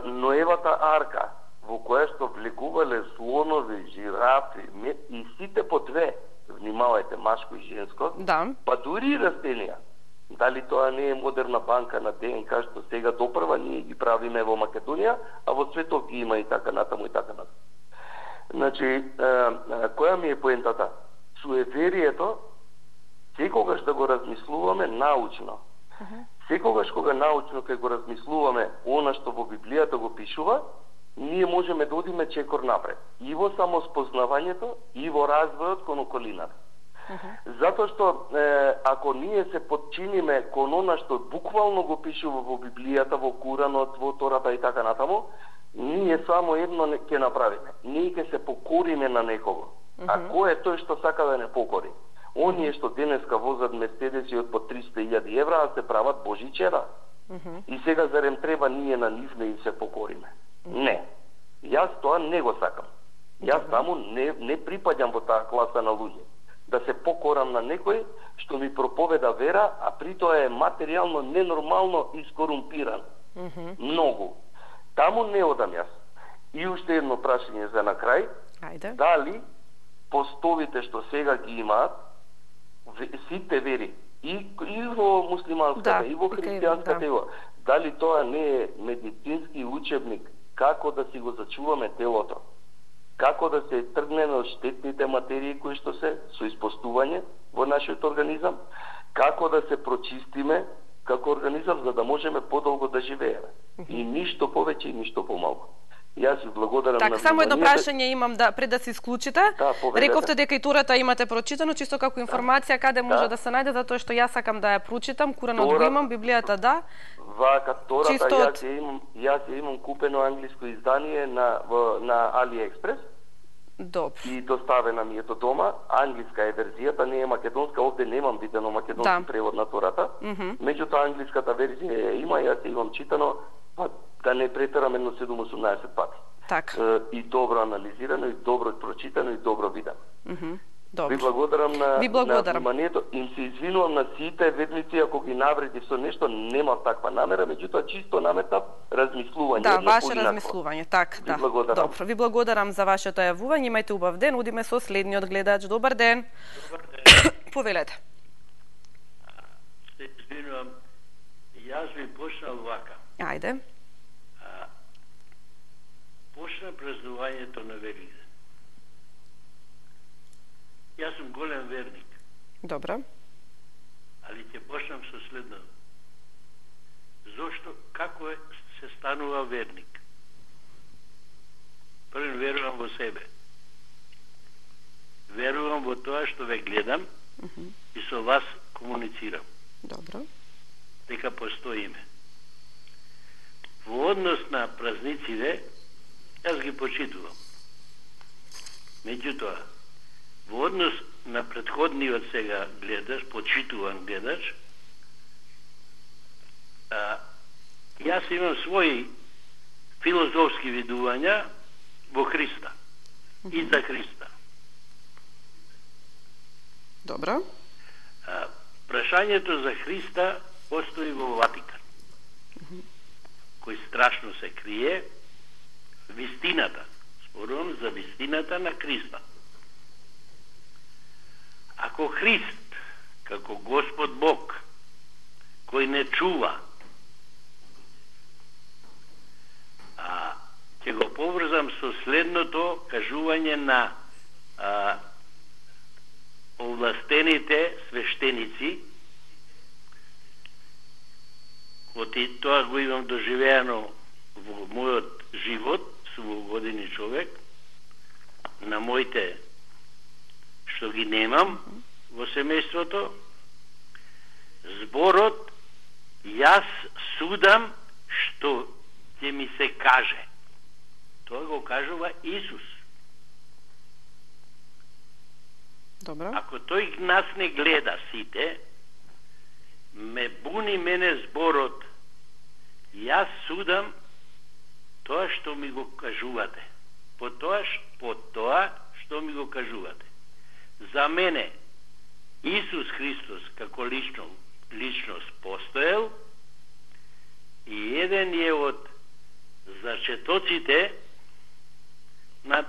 Ноевата арка, во која што влегувале слонови, жирафи, и сите по две, внимавајте, машко и женско, да, па дури и растенија, дали тоа не е модерна банка на ДНК што сега допрва ние ги правиме во Македонија, а во светот ги има и така натаму и така натаму? Значи, која ми е поентата? Суеверието, секогаш да го размислуваме научно. Секогаш кога научно ќе го размислуваме она што во Библијата го пишува, ние можеме да одиме чекор напред. И во самоспознавањето, и во развојот кон околината. Затоа што ако ние се подчиниме кон она што буквално го пишува во Библијата, во Куранот, во Тората и така натаму, ние само едно ќе направиме. Ние ќе се покориме на некого. А кој е тој што сака да не покори? Оние што денеска возат мерцедеси од по 300.000 евра, а се прават божичера. И сега зарем треба ние на нив да им се покориме? Не. Јас тоа не го сакам. Јас таму не припаѓам во таа класа на луѓе. Да се покорам на некој што ми проповеда вера, а при тоа е материјално ненормално искорумпиран. Многу. Таму не одам јас. И уште едно прашање за на крај. Ајде. Дали постовите што сега ги имаат сите вери, и во муслиманската, и во христијанската, дали тоа не е медицински учебник како да си го зачуваме телото, како да се тргнеме од штетните материи кои што се со испостување во нашиот организам, како да се прочистиме како организам за да можеме подолго да живееме. И ништо повеќе и ништо помалку. Јас ви благодарам така, на само едно вниманието. прашање имам пред да се исклучите. поведете. Рековте дека и турата имате прочитано, чисто како информација каде може да се најде, затоа што јас сакам да ја прочитам, Куранот го имам, Библијата да. Вака Тората Чисто јас ја имам купено англиско издание на AliExpress. Добро. И доставена ми е до дома. Англиска е верзијата, не е македонска, овде немам видено македонски превод на Тората. Меѓутоа англиската верзија ја има, јас ја имам читано, па да не претерам едно 7-18 пати. Така. И добро анализирано, и добро прочитано, и добро видено. Добро. Ви благодарам на благодарам. вниманието. Им се извинувам на сите ведници ако ги навредив со нешто, немав таква намера, меѓутоа чисто наметав размислување. Да, ваше размислување, така, да. Благодарам. Добро, ви благодарам за вашето јавување, имајте убав ден, удиме со следниот гледач. Добар ден. Добар ден. Повелете. Се извинувам, јас ви почнал вака. Ајде. Почна празнувањето на Великден. Јас сум голем верник. Добро. Али ќе почнам со следното. Зошто, како се станува верник? Прво верувам во себе. Верувам во тоа што ве гледам и со вас комуницирам. Добро. Дека постоиме. Во однос на празниците, јас ги почитувам. Меѓутоа, во однос на претходниот сега гледач, почитуван гледач, јас имам своји филозофски видувања во Христа и за Христа. Добро. Прашањето за Христа постои во Ватикан, кој страшно се крие вистината. Спорувам за вистината на Христа. Ако Христ, како Господ Бог, кој не чува, ќе го поврзам со следното кажување на овластените свештеници, оти тоа го имам доживеано во мојот живот, сум години човек, на моите што ги немам во семејството, зборот јас судам што ќе ми се каже. Тоа го кажува Исус. Добро. Ако тој нас не гледа сите, ме буни мене зборот јас судам тоа што ми го кажувате. По тоа што ми го кажувате. За мене Исус Христос како личност постоел и еден е од зачетоците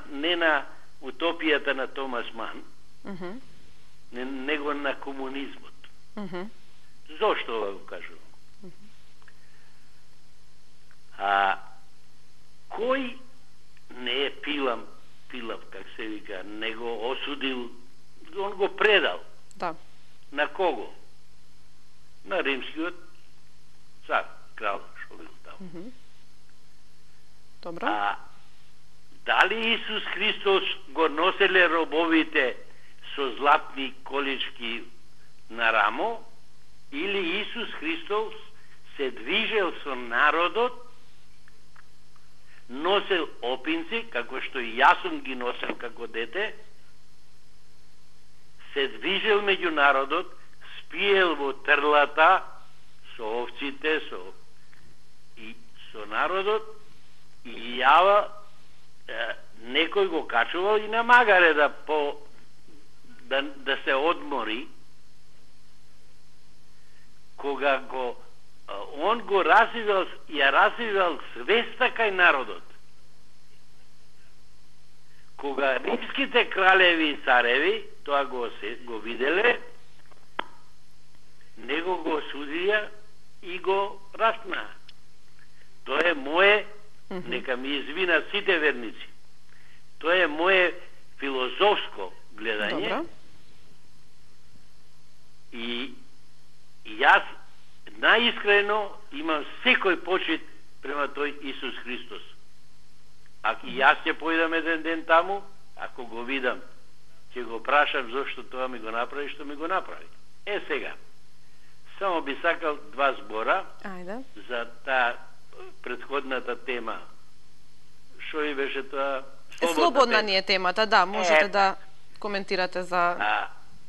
не на утопијата на Томас Ман, него на комунизмот. Зошто ова го кажувам? Кој не е Пилав, как се вика, не го осудил, он го предал. Да. На кого? На римскиот цар, крал, што бил таму. Добро. Дали Исус Христос го носеле робовите со златни колички на рамо, или Исус Христос се движел со народот, носел опинци, како што и јас сум ги носел како дете, се движел меѓу народот, спиел во трлата со овците, со народот, и јава некој го качувал и на магаре да се одмори, кога он го развивал свеста кај народот. Кога римските кралеви и цареви тоа го виделе, него го осудија и го распнаа. Тоа е мое, нека ми извинат сите верници, тоа е мое филозофско гледање. Добро. И јас наискрено имам секој почит према тој Исус Христос. А и јас ќе појдам еден ден таму, ако го видам, ќе го прашам зошто тоа ми го направи, што ми го направи. Сега, само би сакал 2 збора за таа претходната тема. Шо и беше тоа? Слободна ни е темата, да, можете да коментирате за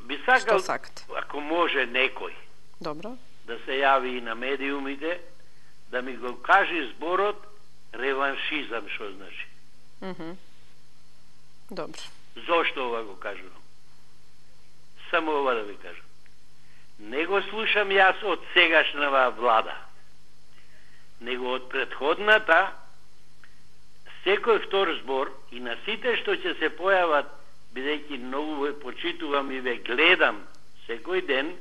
би сакал, што сакате. Ако може некој Добро. да се јави и на медиумите, да ми го каже зборот реваншизам, што значи. Добро. Зошто ова го кажувам? Само ова да ви кажам. Не го слушам јас од сегашнава влада, него од претходната. Секој втор збор и на сите што ќе се појават, бидејќи многу ве почитувам и ве гледам секој ден,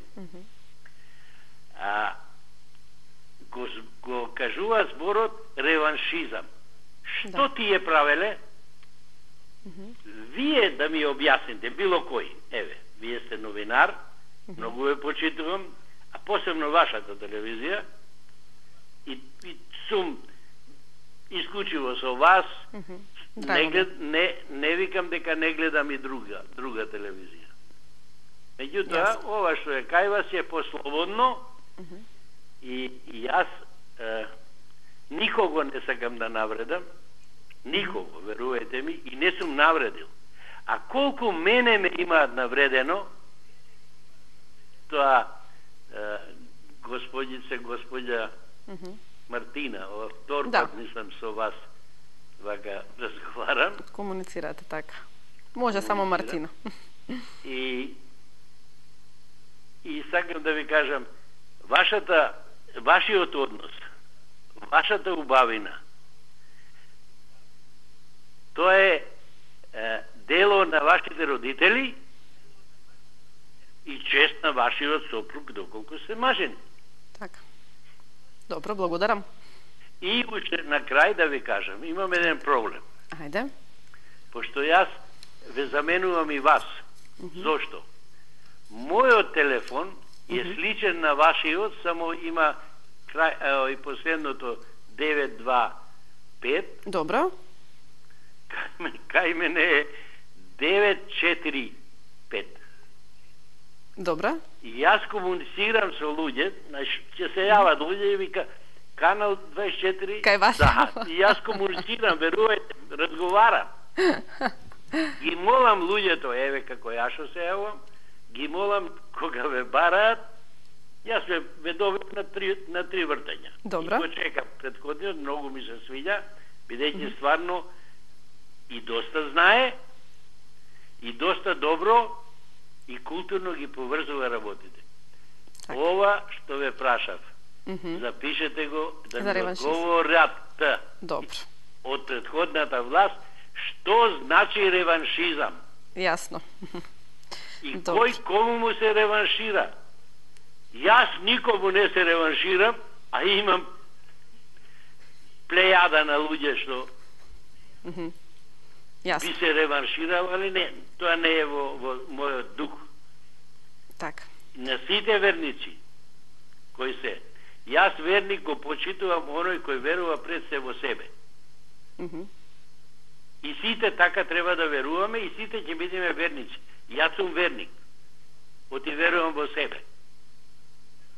го кажува зборот реваншизам. Што тие правеле? Вие да ми објасните, било кој. Еве, вие сте новинар, многу ве почитувам, а посебно вашата телевизија, и сум исклучиво со вас, не викам дека не гледам и друга телевизија. Меѓутоа, ова што е кај вас е послободно, и јас никого не сакам да навредам, никого, верувајте ми, и не сум навредил. А колку мене ме имаат навредено, тоа господја Мартина, ова втор пат нисам со вас вака разговарам. Комуницирате така. Може само Мартина. И сакам да ви кажам, вашиот однос, вашата убавина, тоа е дело на вашите родители и чест на вашиот сопруг, доколку се мажени. Така. Добро, благодарам. И уште на крај да ви кажам, имам еден проблем. Ајде. Пошто јас ве заменувам и вас. Зошто? Мојот телефон е сличен на вашиот, само има крај, и последното 925. Добро. Кај мене е 945. Добро. И јас комуницирам со луѓе, ќе се јават луѓе и вика Канал 24. Кај вас? Да, и јас комуницирам, верувајте, разговарам. Ги молам луѓето, еве како јас што се јавам, ги молам кога ве бараат, јас ве доведам на три вртања. Добро. И го чекам претходниот, многу ми се свиѓа, бидејќи стварно и доста знае, и доста добро и културно ги поврзува работите. Так. Ова што ве прашав, запишете го, да ми одговорат од претходната власт, што значи реваншизам. Јасно. И кој кому му се реваншира. Јас никому не се реванширам, а имам плејада на луѓе што би се реванширал, али не, тоа не е во мојот дух. Така. На сите верници кои се, јас верник го почитувам оној кој верува пред се во себе. И сите така треба да веруваме и сите ќе бидеме верници. Јас сум верник. Оти верувам во себе.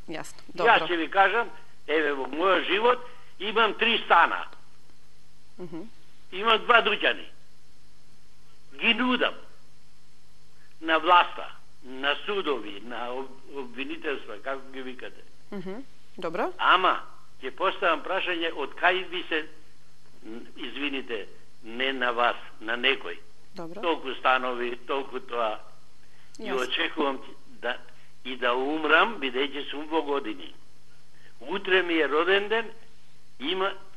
Јасно. Добро. Јас ќе ви кажам, еве во мојот живот имам 3 стана. Имам 2 дуќани. Ги нудам на власта, на судови, на обвинителства, како ги викате. Добро. Ама, ќе поставам прашање од кај ви се, извините, не на вас, на некој. Добро. Толку станови, толку тоа. И очекувам да умрам, бидејќи сум во години. Утре ми е роден ден,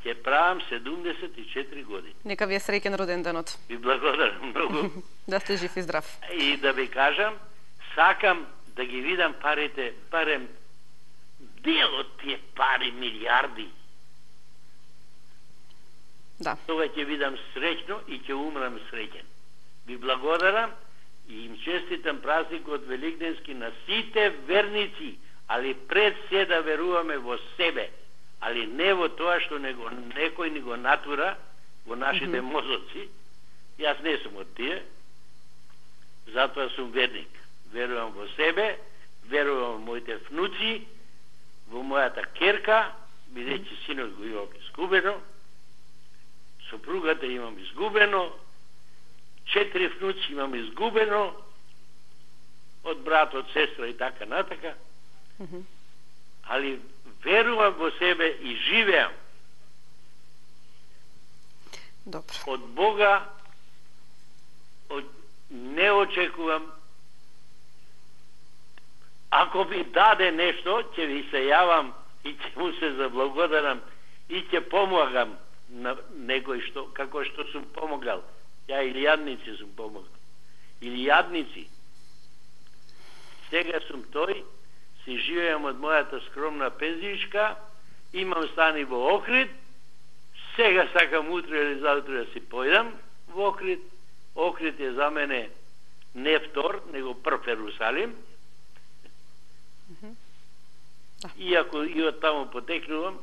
ќе правам 74 години. Нека ви е среќен роден денот. Ви благодарам многу. Да сте жив и здрав. И да ви кажам, сакам да ги видам парите, барем дел од тие пари, милиарди. Да. Тога ќе видам среќно и ќе умрам среќен. Ви благодарам и им честитам празникот великденски на сите верници, али пред се да веруваме во себе, али не во тоа што некој ни го натура во нашите мозоци. Јас не сум од тие, затоа сум верник. Верувам во себе, верувам во моите внуци, во мојата керка, бидејќи синот го имам изгубено, сопругата имам изгубено, 4 внуци имам изгубено, од брат, од сестра и така натака. Али верувам во себе и живеам. Добро. Од Бога не очекувам. Ако ми даде нешто, ќе ви се јавам и ќе му се заблагодарам и ќе помагам на некој што, како што сум помогал. Ја или јадници сум помогал. Или јадници. Сега сум тој, си живеам од мојата скромна пензијичка, имам стани во Охрид, сега сакам утре или заутре да си појдам во Охрид. Охрид е за мене не втор, него прв Ерусалим. Иако и од таму потекнувам,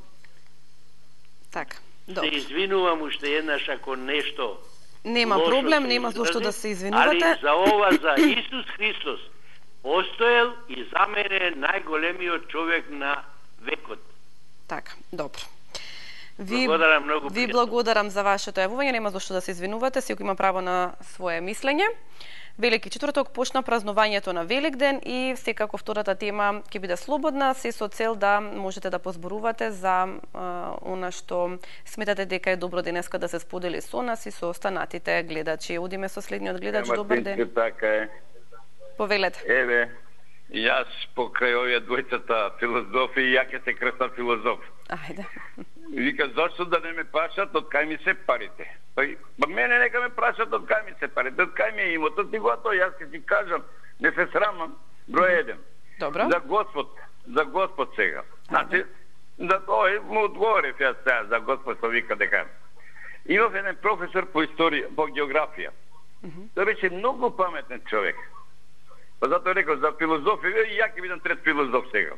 Така, се добро. извинувам уште еднаш ако нешто Нема лошо проблем, се нема зошто изрази, да се извинувате. Али за ова, за Исус Христос, постоел и за мене најголемиот човек на векот. Така, добро. Благодарам многу. Ви благодарам за вашето јавување, нема зошто да се извинувате, секој има право на свое мислење. Велики четврток почна празнувањето на Великден и секако втората тема ќе биде слободна, се со цел да можете да позборувате за она што сметате дека е добро денеска да се сподели со нас и со останатите гледачи. Одиме со следниот гледач, добар ден. Така е. Повелете. Еве, јас покрај овие двојцата филозофи, ја ќе се крстам филозоф. Ајде. Вика, зашто да не ме прашат од кај ми се парите? Па мене нека ме прашат од кај ми се парите, од кај ми е имотот и готово, јас ќе ти кажам, не се срамам, број 1. Добро. За Господ сега. Значи, за тој му одговорив јас сега, за Господ што вика дека. Имав еден професор по историја, по географија. Тој беше многу паметен човек. Па затоа рекол, за филозофија, и ја ќе бидам трет филозоф сега.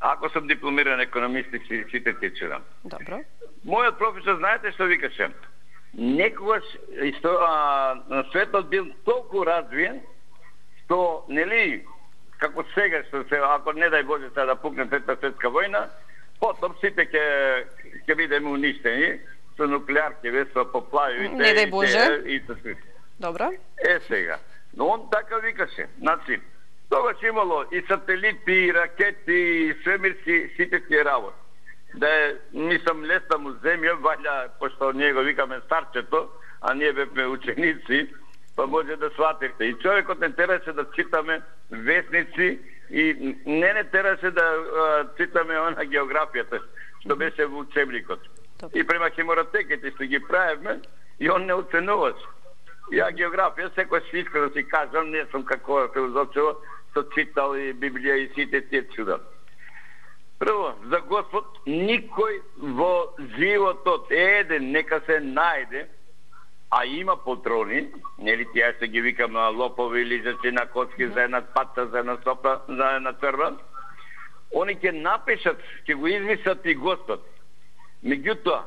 Ако сум дипломиран економист и сите ти чудам. Добро. Мојот професор, знаете што викаше? Некогаш светот бил толку развиен, што, нели, како сега, што се, ако не дај Боже сега да пукне Трета светска војна, потом сите ќе бидеме уништени, со нуклеарки, со поплави, не дај Боже. И со свит. Добро. Сега. Но он така викаше. Значи, тогаш имало и сателити, и ракети, и свемирски, сите тие работи. Да е, мислам, леста му земја, ваља, пошто ние го викаме старчето, а ние бевме ученици, па може да сватите. И човекот не тераше да читаме вестници и не тераше да читаме она географијата, што беше во учебникот. И према хеморотеките што ги правевме, и он не оценуваше. Ја географија, секој си иска да си кажам, не сум како филозофчево, што читал и Библија и сите тие чуда. Прво, за Господ, никој во животот еден нека се најде, а има патрони, нели тие се ги викам на лопови, лизачи на коцки, за една патца, за една сопа, за една црва, они ќе напишат, ќе го извисат и Господ. Меѓутоа,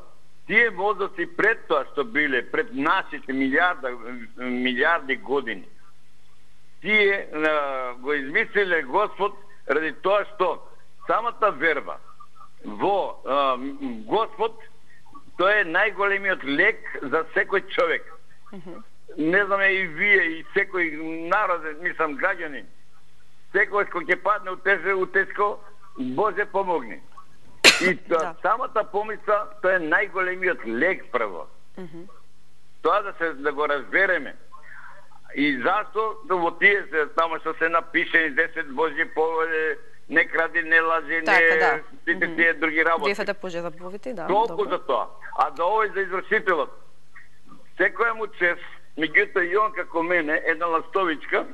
тие мозоци пред тоа што биле, пред нашите милиарди години, тие го измислиле Господ ради тоа што самата верба во Господ, тоа е најголемиот лек за секој човек. Не знаме и вие, и секој народ, мислам граѓани, секој кој ќе падне у тешко, Боже помогни. И самата помисла, тоа е најголемиот лек прво. Тоа да го разбереме. И зашто во тие само што се напишени 10 Божји повели, не кради, не лажи, не сите тие други работи. 10 Божји заповеди, да. Толку за тоа. А за овој за извршителот, секој му чест, меѓутоа и он како мене, една ластовичка,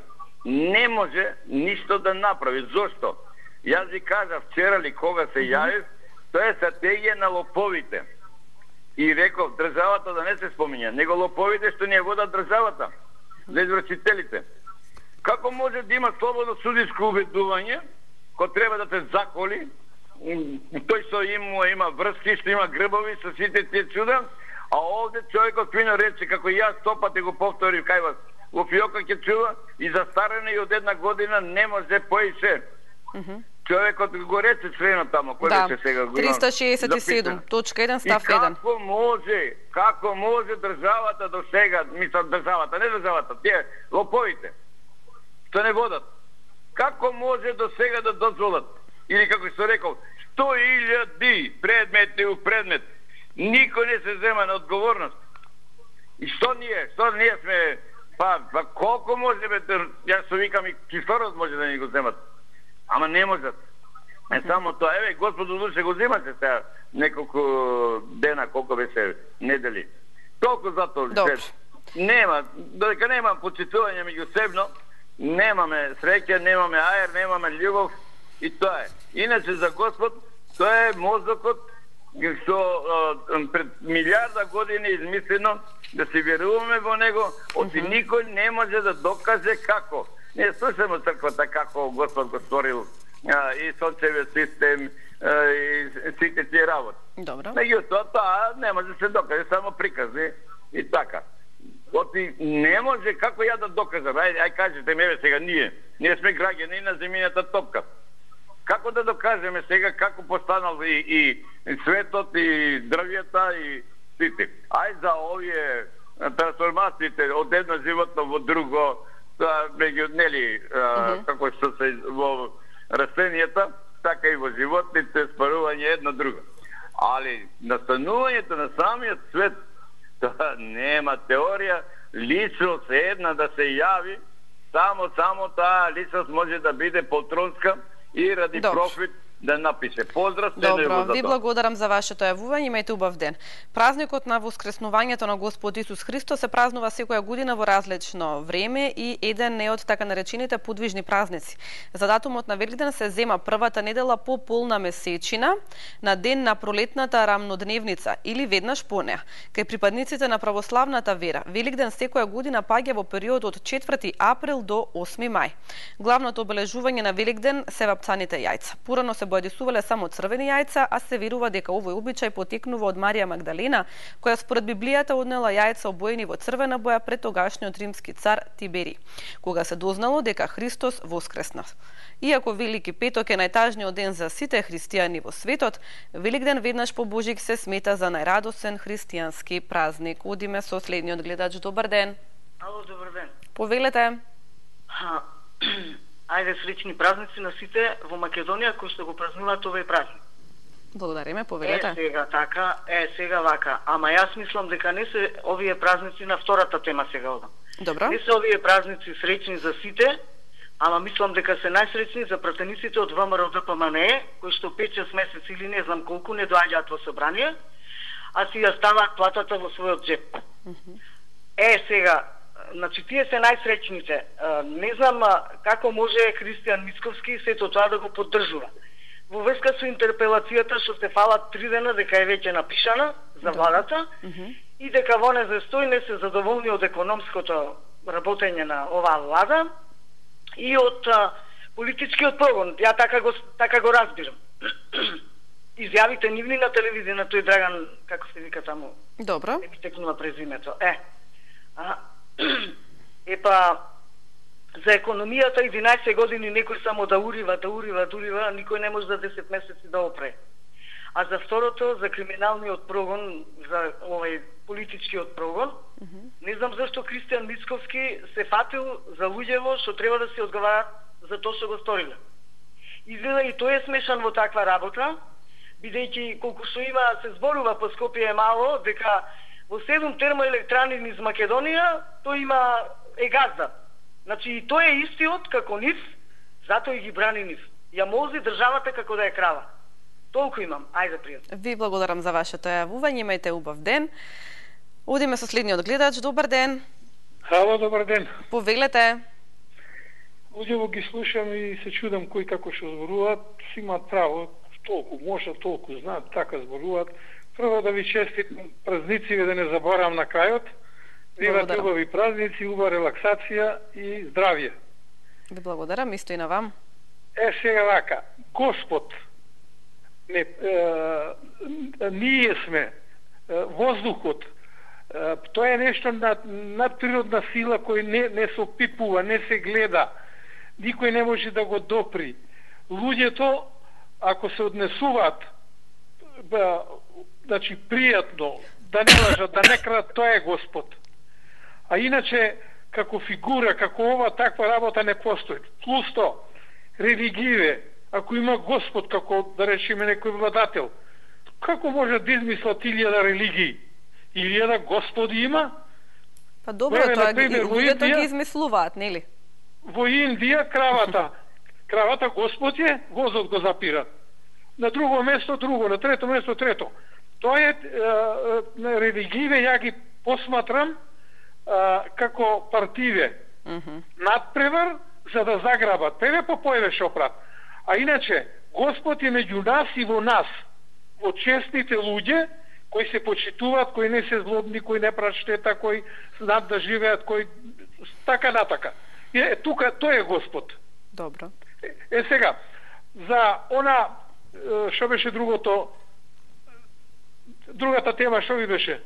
не може ништо да направи. Зошто? Јас ви кажа вчера ли кога се јавив, тоа е стратегија на лоповите. И реков, државата да не се спомиња, него лоповите што не водат државата, за извршителите. Како може да има слободно судиско убедување, кој треба да те заколи, тој што има врски, што има грбови со сите тие чуда, А овде човекот фино рече, како и јас 100 пати го повторив кај вас, во фиока ќе чува и за старење и од 1 година не може поише. Човекот го рече членот тамо, кој беше сега го 367, точка 1, став 1. Како може државата до сега, мислам државата, не државата, тие лоповите, што не водат, како може до сега да дозволат, или како што рекол, 100.000 предмети у предмет, никој не се зема на одговорност. И што ние сме, па колко може, јас се викам и кислород може да ни го земат. Ама не можат. Само тоа, еве, Господу душе го земате сега неколку дена, колко беше недели. Толку затоа нема, додека нема почитување меѓусебно, немаме среќа, немаме аер, немаме љубов и тоа е. Иначе за Господ, тоа е мозокот што пред милиарда години измислено да се веруваме во него, оти никој не може да докаже како. Не слушаме црквата како Господ го створил и сончевиот систем и сите тие работи. Добро. Меѓутоа, тоа не може да се докаже, само приказни и така. Оти не може, како ја да докажам? Ај кажете ме сега ние сме граѓани на земјината топка. Како да докажеме сега како постанал и светот и дрвјата и сите? Ај за овие трансформациите од едно животно во друго, меѓу нели како што се во растенијата, така и во животните, спарување едно друго. Али настанувањето на самиот свет, тоа нема теорија, личност една да се јави, само таа личност може да биде полтронска и ради профит да напише. Поздрав, Добро, ви благодарам за вашето јавување, имајте убав ден. Празникот на воскреснувањето на Господ Исус Христос се празнува секоја година во различно време и еден е од така наречените подвижни празници. За датумот на Великден се зема првата недела по полна месечина на ден на пролетната рамнодневница или веднаш по неа. Кај припадниците на православната вера, Великден секоја година паѓа во период од 4 април до 8 мај. Главното обележување на Великден се вапцаните јајца. Порано се бојдисувале само црвени јајца, а се верува дека овој обичај потекнува од Марија Магдалена, која според Библијата однела јајца обоени во црвена боја пред тогашниот римски цар Тибери, кога се дознало дека Христос воскресна. Иако Велики петок е најтажниот ден за сите христијани во светот, Великден веднаш по Божик се смета за најрадосен христијански празник. Одиме со следниот гледач. Добар ден. Ало, добар ден. Повелете. Ајде, среќни празници на сите во Македонија кои што го празнуваат овој празник. Благодариме, повелете. Сега така, сега вака. Ама јас мислам дека не се овие празници на втората тема сега одам. Добро. Не се овие празници среќни за сите, ама мислам дека се најсреќни за пратениците од ВМРО ДПМНЕ, кои што 5-6 месеци или не знам колку не доаѓаат во собрание, а си ја ставаат платата во својот џеп. Сега, значи, тие се најсреќните. Не знам како може Христијан Мицковски сето тоа да го поддржува. Во врска со интерпелацијата што се фалат 3 дена дека е веќе напишана за владата и дека во незастој не се задоволни од економското работење на оваа влада и од политичкиот прогон. Ја така го разбирам. Изјавите нивни на телевизија на тој Драган, како се вика таму. Добро. Не ми текнува презимето. Епа, за економијата 11 години некој само да урива, никој не може за 10 месеци да опре. А за второто, за криминалниот прогон, за овој политичкиот прогон, не знам зашто Христијан Мицковски се фатил за луѓево што треба да се одговарат за тоа што го сториле. Изгледа и тој е смешан во таква работа, бидејќи колку што има се зборува по Скопје мало, дека во 7 термоелектрани низ Македонија, тој има газда. Значи, и тој е истиот како нив, затоа и ги брани нив. Ја мози државата како да е крава. Толку имам. Ајде, пријатно. Ви благодарам за вашето јавување, имајте убав ден. Одиме со следниот гледач. Добар ден. Ало, добар ден. Повелете. Удиво ги слушам и се чудам кој како што зборуваат, си имаат право, толку може, толку знаат, така зборуваат. Прво да ви честитам празници, да не заборавам на крајот. Имате убави празници, убава релаксација и здравје. Ви благодарам, исто и на вам. Сега вака, Господ, ние сме, воздухот, Тоа е нешто надприродна сила кој не се опипува, не се гледа. Никој не може да го допри. Луѓето, ако се однесуваат значи пријатно, да не лажат, да не крадат, тоа е Господ. А иначе, како фигура, како ова, таква работа не постои. Плюс то, религије, ако има Господ, како да речеме некој владател, како може да измислат 1000 религии? 1000 Господи има? Па добро, тоа луѓето ги измислуваат, нели? Во Индија кравата Господ е, возот го запира. На друго место друго, на трето место трето. Тоа е религије, ја ги посматрам како партиве. Надпревар за да заграбат. Певе по поеве шопрат. А иначе, Господ е меѓу нас и во нас. Во честните луѓе, кои се почитуваат, кои не се злобни, кои не прават штета, кои знаат да живеат, кои така натака. Тука тој е Господ. Добро. Сега, за она што беше другата тема, што ви беше?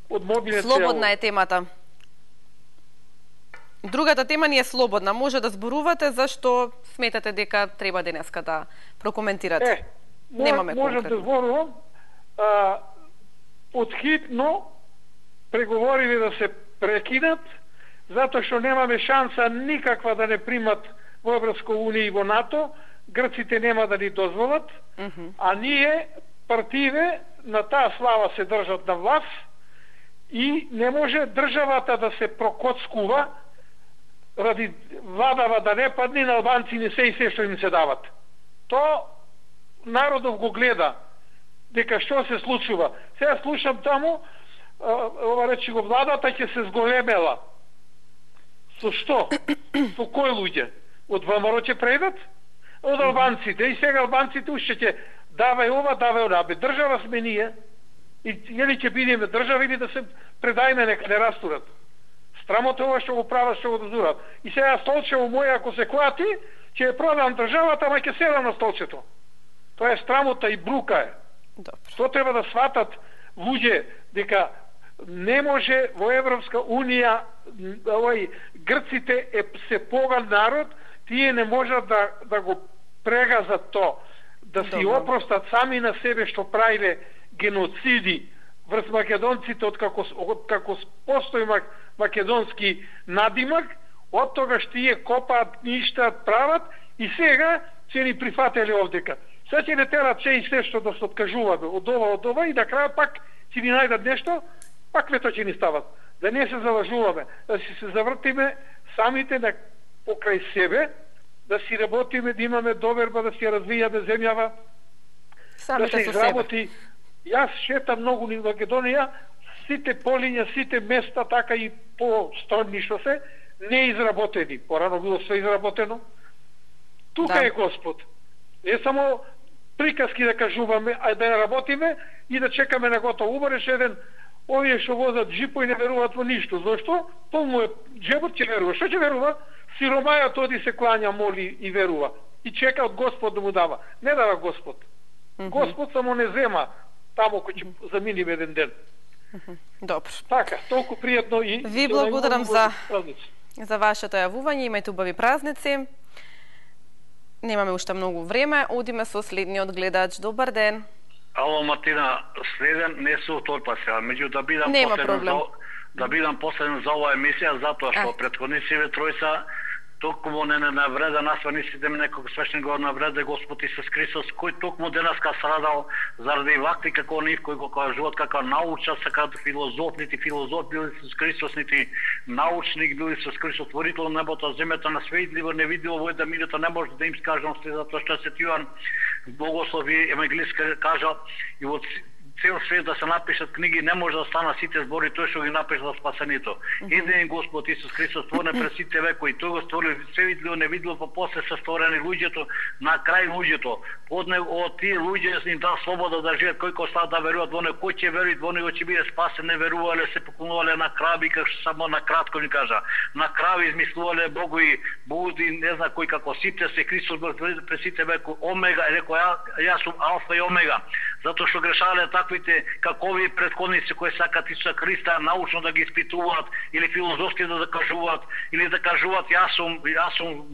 Од мобилен слободна е темата. Другата тема ни е слободна. Може да зборувате зашто сметате дека треба денеска да прокоментирате. Немаме може да зборувам. Подхитно преговорите да се прекинат, затоа што немаме шанса никаква да не примат во Европска унија и во НАТО. Грците нема да ни дозволат, а ние партиве на таа слава се држат на власт и не може државата да се прокоцкува ради владава да не падне на албанци не се и се што им се дават. То народов го гледа дека што се случува. Сега слушам таму, ова речи го владата ќе се зголемела. Со што? Со кој луѓе? Од ВМРО ќе предат? Од албанците. И сега албанците уште ќе давај ова, давај она. Бе, држава сме ние. И јели ќе бидеме држава или да се предајме нека не растурат. Страмота ова што го прават, што го дозурат. И сега столчево моје, ако се клати, ќе продам државата, ама ќе седам на столчето. Тоа е страмота и брука е. Што треба да сватат луѓе, дека не може во Европска унија грците се поган народ, тие не можат да го прегазат то, да си опростат сами на себе што правиле геноциди врз македонците од како постои македонски надимак, од тогаш тие копаат, ништат, прават и сега ќе ни прифатели овдека. Сега ќе не терат се и се што да се откажуваме од ова и на крај пак ќе ни најдат нешто, пак вето ќе ни стават. Да не се залажуваме, да си се завртиме самите покрај себе, да си работиме, да имаме доверба, да си развијаме земјава, да се изработи. Јас шетам многу низ Македонија, сите полиња, сите места, така и по-странни што се, не изработени. Порано било све изработено. Тука е Господ. Не само приказки да кажуваме, а да работиме и да чекаме на готово. Убареш еден, овие што возат джипо и не веруваат во ништо. Зошто? Полно е джебот ќе верува. Што ќе верува? Сиромајот оди се клања, моли и верува. И чека од Господ да му дава. Не дава Господ. Господ само не зема таму кој ќе заминиме еден ден. Добро. Така, толку пријатно и ви благодарам за вашето јавување. Имајте убави празници. Немаме уште многу време. Одиме со следниот гледач. Добар ден. Ало, Мартина, следен не се утолпа сега. Меѓу да бидам последен за оваа емисија, затоа што претходниците тројца токму не навреда нас ванисите некој свешен го навреда Господ Исус Христос, кој токму денеска страдал заради вакви како нив кои го кажуваат како науча, сакаат филозоф, нити филозоф бил Исус Христос, нити научник бил Исус Христос, творител на небото, земјата, на свеидливо, невидливо во една минута не може да им скажам, затоа што Свети Јован Богослов и евангелист кажа и во цел свет да се напишат книги, не може да стана сите збори тој што ги напиша за спасението. Еден Господ Исус Христос створен пред сите векови, тој го створил се видливо, невидливо, па после се створени луѓето, на крај луѓето. Од тие луѓе им дал слобода да живеат, кој кој да веруваат во него, кој ќе верува во него ќе биде спасен, не верувале, се поклонувале на крави, како само на кратко ни кажа. На крави измислувале богови, буди, не знам кој како сите се Христос пред сите векови, омега, рекој јас сум алфа и омега. затоа што грешале таквите какови претходници кои сакат Исуса Христа научно да ги испитуваат или филозофски да докажуваат или да кажуваат јас сум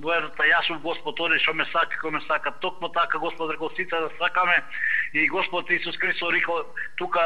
верата, јас сум Господ, оди што ме сака, кој ме сака. Токму така Господ рекол сите да сакаме и Господ Исус Христос рекол тука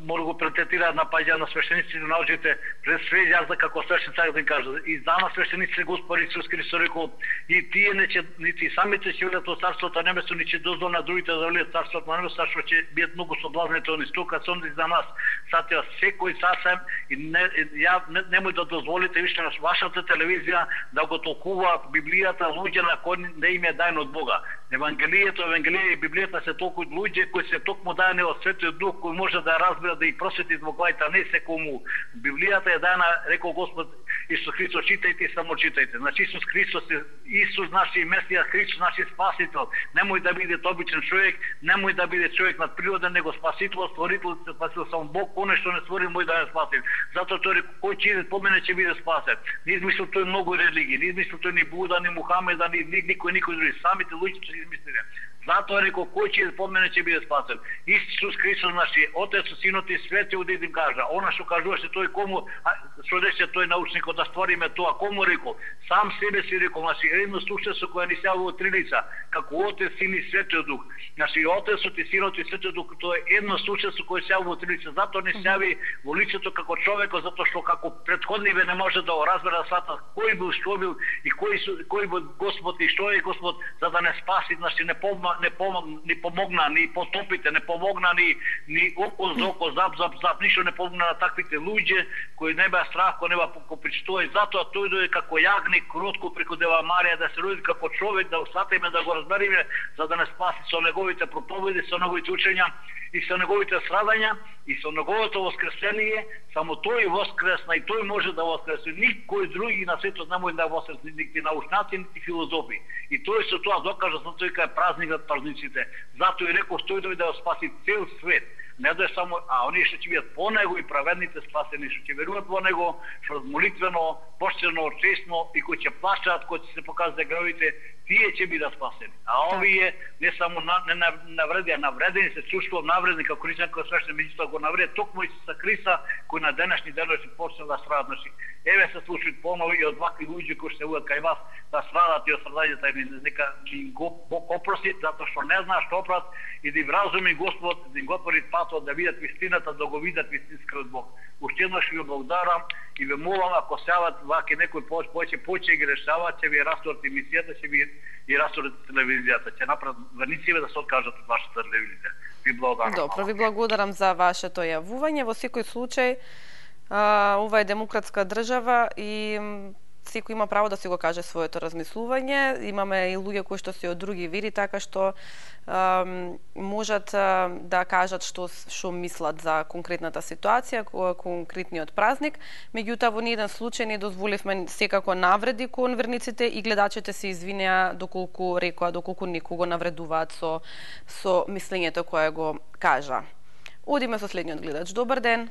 мора го прететира на паѓа на свештениците на научите пред све јас да како свештен цар да кажа и за на свештениците Господ Исус Христос рекол и тие нити самите ќе влезат во царството небесно, ни ќе дозвол на другите да влезат царството на небесно, што ќе бидат многу соблазнети они тука сонди за нас. Сатеа секој сасем и немој да дозволите више на вашата телевизија да го толкува Библијата луѓе на кои не им е дајно од Бога. Евангелието и Библијата се толку луѓе кои се токму дајани од Светиот Дух, кој може да разбира да и просвети во главите, не секому. Библијата е дајана, рекол Господ Исус Христос, читајте и само читајте. Значи Исус Христос е Исус наши Месија, Христос наши Спасител. Немој да биде обичен човек, немој да биде човек надприроден, него Спасител, Створител, Спасител само Бог, оне што не створи мој да не спаси. Затоа тој рекол кој ќе иде по мене ќе биде спасен. Не измислил тој многу религии, не измислил тој ни Буда, ни Мухамеда, ни никој други, самите луѓе ќе измислиле. Затоа рекол кој ќе иде по мене ќе биде спасен. Исус Христос наши Отец, Синот и Светиот да им кажа. Она што кажуваше тој кому, што рече тој научникот да створиме тоа, кому рекол? Сам себе си рекол, значи едно сушество кое ни сјава во три лица, како Отец, Син и Светиот Дух. Значи Отецот и Синот и Светиот Дух тоа е едно сушество кое сјава во три лица. Затоа не сјави во лицето како човекот, затоа што како претходниве не може да го разбере свата кој бил, што бил и кој бил Господ и што е Господ, за да не спаси, значи не помогна, ни потопите, не помогна ни око за око, зап, ништо не помогна на таквите луѓе кои не беа страх, кои не беа попричтува и затоа тој дојде како јагник кротко преку Дева Марија да се роди како човек, да усатиме, да го разбериме, за да не спаси со неговите проповеди, со неговите учења и со неговите страдања и со неговото воскресение, само тој воскресна и тој може да воскресне. Никој други на светот не може да воскресне, нити научници, нити филозофи. И тој со тоа докажа, затоа дека е празникот празниците. Затоа и реков тој дојде да спаси цел свет. Не да е само, а оние што ќе бидат по него и праведните спасени, што ќе веруваат во него, што молитвено, почтено, честно и кои ќе плашаат, кои ќе се покажат гревите, тие ќе бидат спасени. А овие не само навредени се чувствуват навредни како христијан кој свештен, меѓутоа го навред токму Исуса Христа кој на денешни ден ќе почне да страдат. Значи, еве се случуваат понови и од вакви луѓе кои се уат кај вас да страдат и од страдањата и нека ги Бог опрости, затоа што не знаат што оправат и да им разуми Господ, да им го отвори патот да видат вистината, да го видат вистинскиот Бог. Уште еднаш ви благодарам и ве молам, ако сяват ваки некој повеќе ги решават, ќе ви расторат емисијата, ќе ви и расторат телевизијата, ќе направат вернициве да се откажат од вашата телевизија. Ви благодарам. Добро, ви благодарам за вашето јавување. Во секој случај, ова е демократска држава и секој има право да си го каже своето размислување. Имаме и луѓе кои што се од други вери, така што можат да кажат што мислат за конкретната ситуација, конкретниот празник. Меѓутоа, во ниеден случај не дозволивме секако навреди кон верниците и гледачите се извинеа доколку некого навредуваат со мислењето кое го кажа. Одиме со следниот гледач. Добар ден.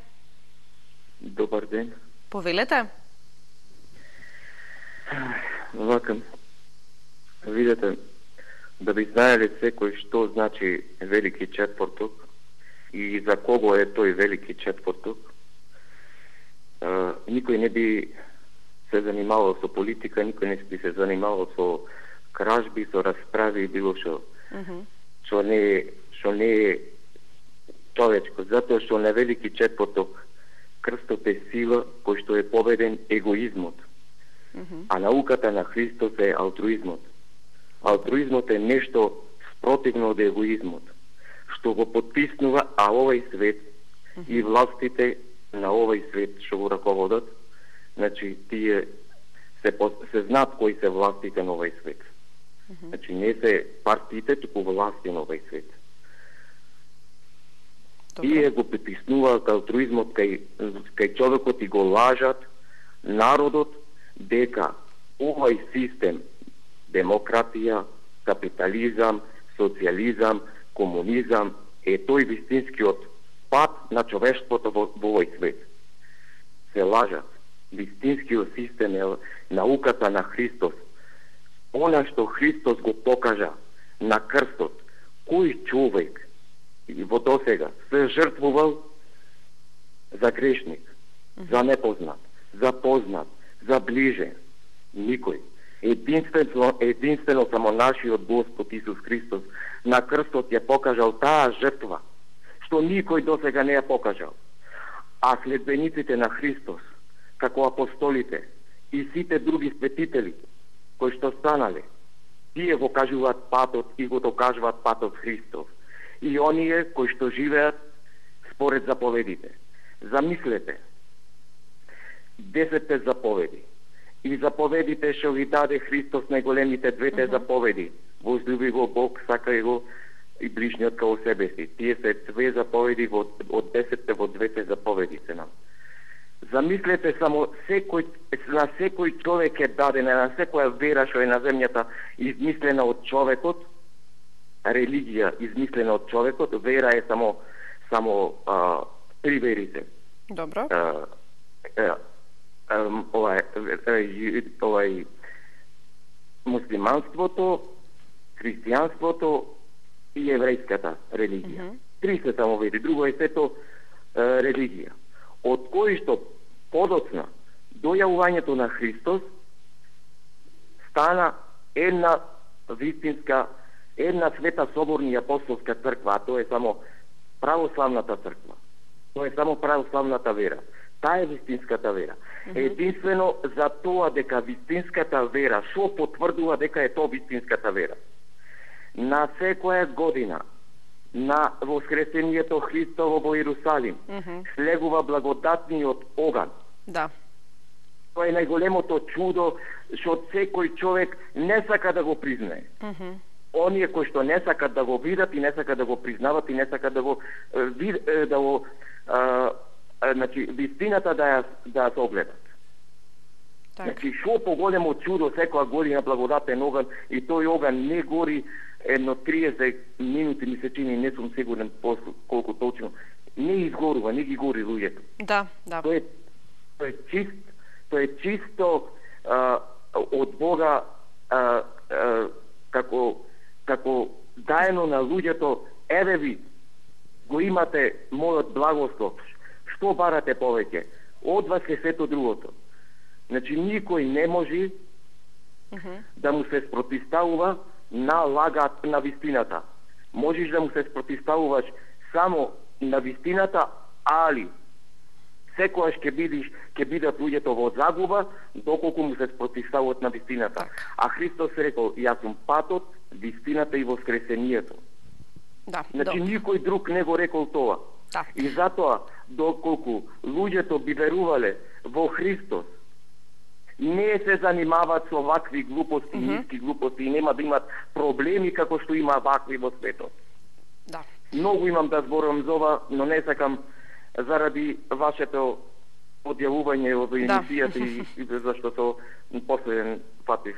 Добар ден. Повелете. Вака, видете, да би знаеле секој што значи Велики четврток и за кого е тој Велики четврток, никој не би се занимавал со политика, никој не би се занимавал со кражби, со расправи и било што. Што не е човечко, затоа што на Велики четврток крстот е сила кој што е победен егоизмот. А науката на Христос е алтруизмот. Алтруизмот е нешто спротивно од егоизмот, што го потиснува овој свет и властите на овој свет што го раководат. Значи, тие се знаат кои се властите на овој свет. Значи, не се партиите, туку власти на овој свет. Тие го притиснуваат алтруизмот кај човекот и го лажат народот дека овој систем, демократија, капитализам, социјализам, комунизам е тој вистинскиот пат на човештвото во овој свет. Се лажат. Вистинскиот систем е науката на Христос. Она што Христос го покажа на крстот, кој човек во досега се жртвувал за грешник, за непознат, за познат, за ближен. Никој. Единствено само нашиот Господ Исус Христос на крстот ја покажал таа жртва, што никој досега не ја покажал. А следбениците на Христос, како апостолите и сите други светители кои што станале, тие го кажуваат патот и го докажуваат патот Христов. И оние кои што живеат според заповедите. Замислете, 10 заповеди и заповедите што ви даде Христос, најголемите двете заповеди. Возлюби го Бог, сакај го и ближниот као себе си. Тие се 2 заповеди од 10 во 2 заповеди се нам. Замислете само на секој човек е дадена, на секоја вера што е на земјата измислена од човекот, религија измислена од човекот, вера е само 3 верите. Добро. Муслиманството, христијанството и еврејската религија. 3 се само вери, друго е сето религија. Од кои што подоцна дојавувањето на Христос стана една вистинска, една света соборна и апостолска црква, а тоа е само православната црква. Тоа е само православната вера. Таа е вистинската вера. Единствено за тоа дека вистинската вера, што потврдува дека е тоа вистинската вера. На секоја година на воскресението Христово во Иерусалим слегува благодатниот оган. Да. Тоа е најголемото чудо што секој човек не сака да го признае. Оние кои што не сакат да го видат и не сакат да го признават и не сакат да го значи вистината да ја согледат. Значи што поголемо чудо секоја година благодатен оган, и тој оган не гори едно 30 минути, ми се чини, не сум сигурен колку точно, не изгорува, не ги гори луѓето. Да. Тоа е чисто од Бога како даено на луѓето, еве ви, го имате мојот благослов, што барате повеќе? Од вас е сето другото. Значи, никој не може да му се спротиставува на лагат на вистината. Можеш да му се спротиставуваш само на вистината, али секојаш ќе бидат луѓето во загуба доколку му се спротиставуваат на вистината. А Христос рекол: јас сум патот, вистината и воскресението. Значи никој друг не го рекол тоа. И затоа доколку луѓето би верувале во Христос, не се занимаваат со вакви глупости, ниски глупости, и нема да имат проблеми како што има вакви во светот. Многу имам да зборувам за ова, но не сакам заради вашето одјавување во емисијата и зашто со последен фатив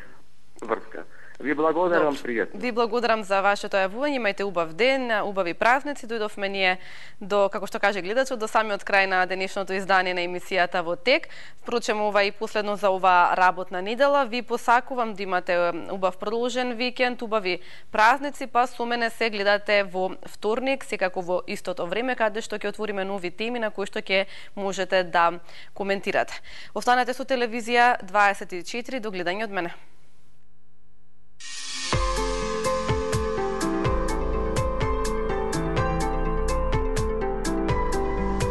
врска. Ви благодарам, пријатно. Ви благодарам за вашето јавување, имајте убав ден, убави празници. Дојдовме ние до, како што каже гледачот, до самиот крај на денешното издание на емисијата Во тек. Впрочем, ова и последно за ова работна недела. Ви посакувам да имате убав продолжен викенд, убави празници, па со мене се гледате во вторник, секако во истото време, каде што ќе отвориме нови теми на кои што ќе можете да коментирате. Останете со телевизија 24, до гледање од мене.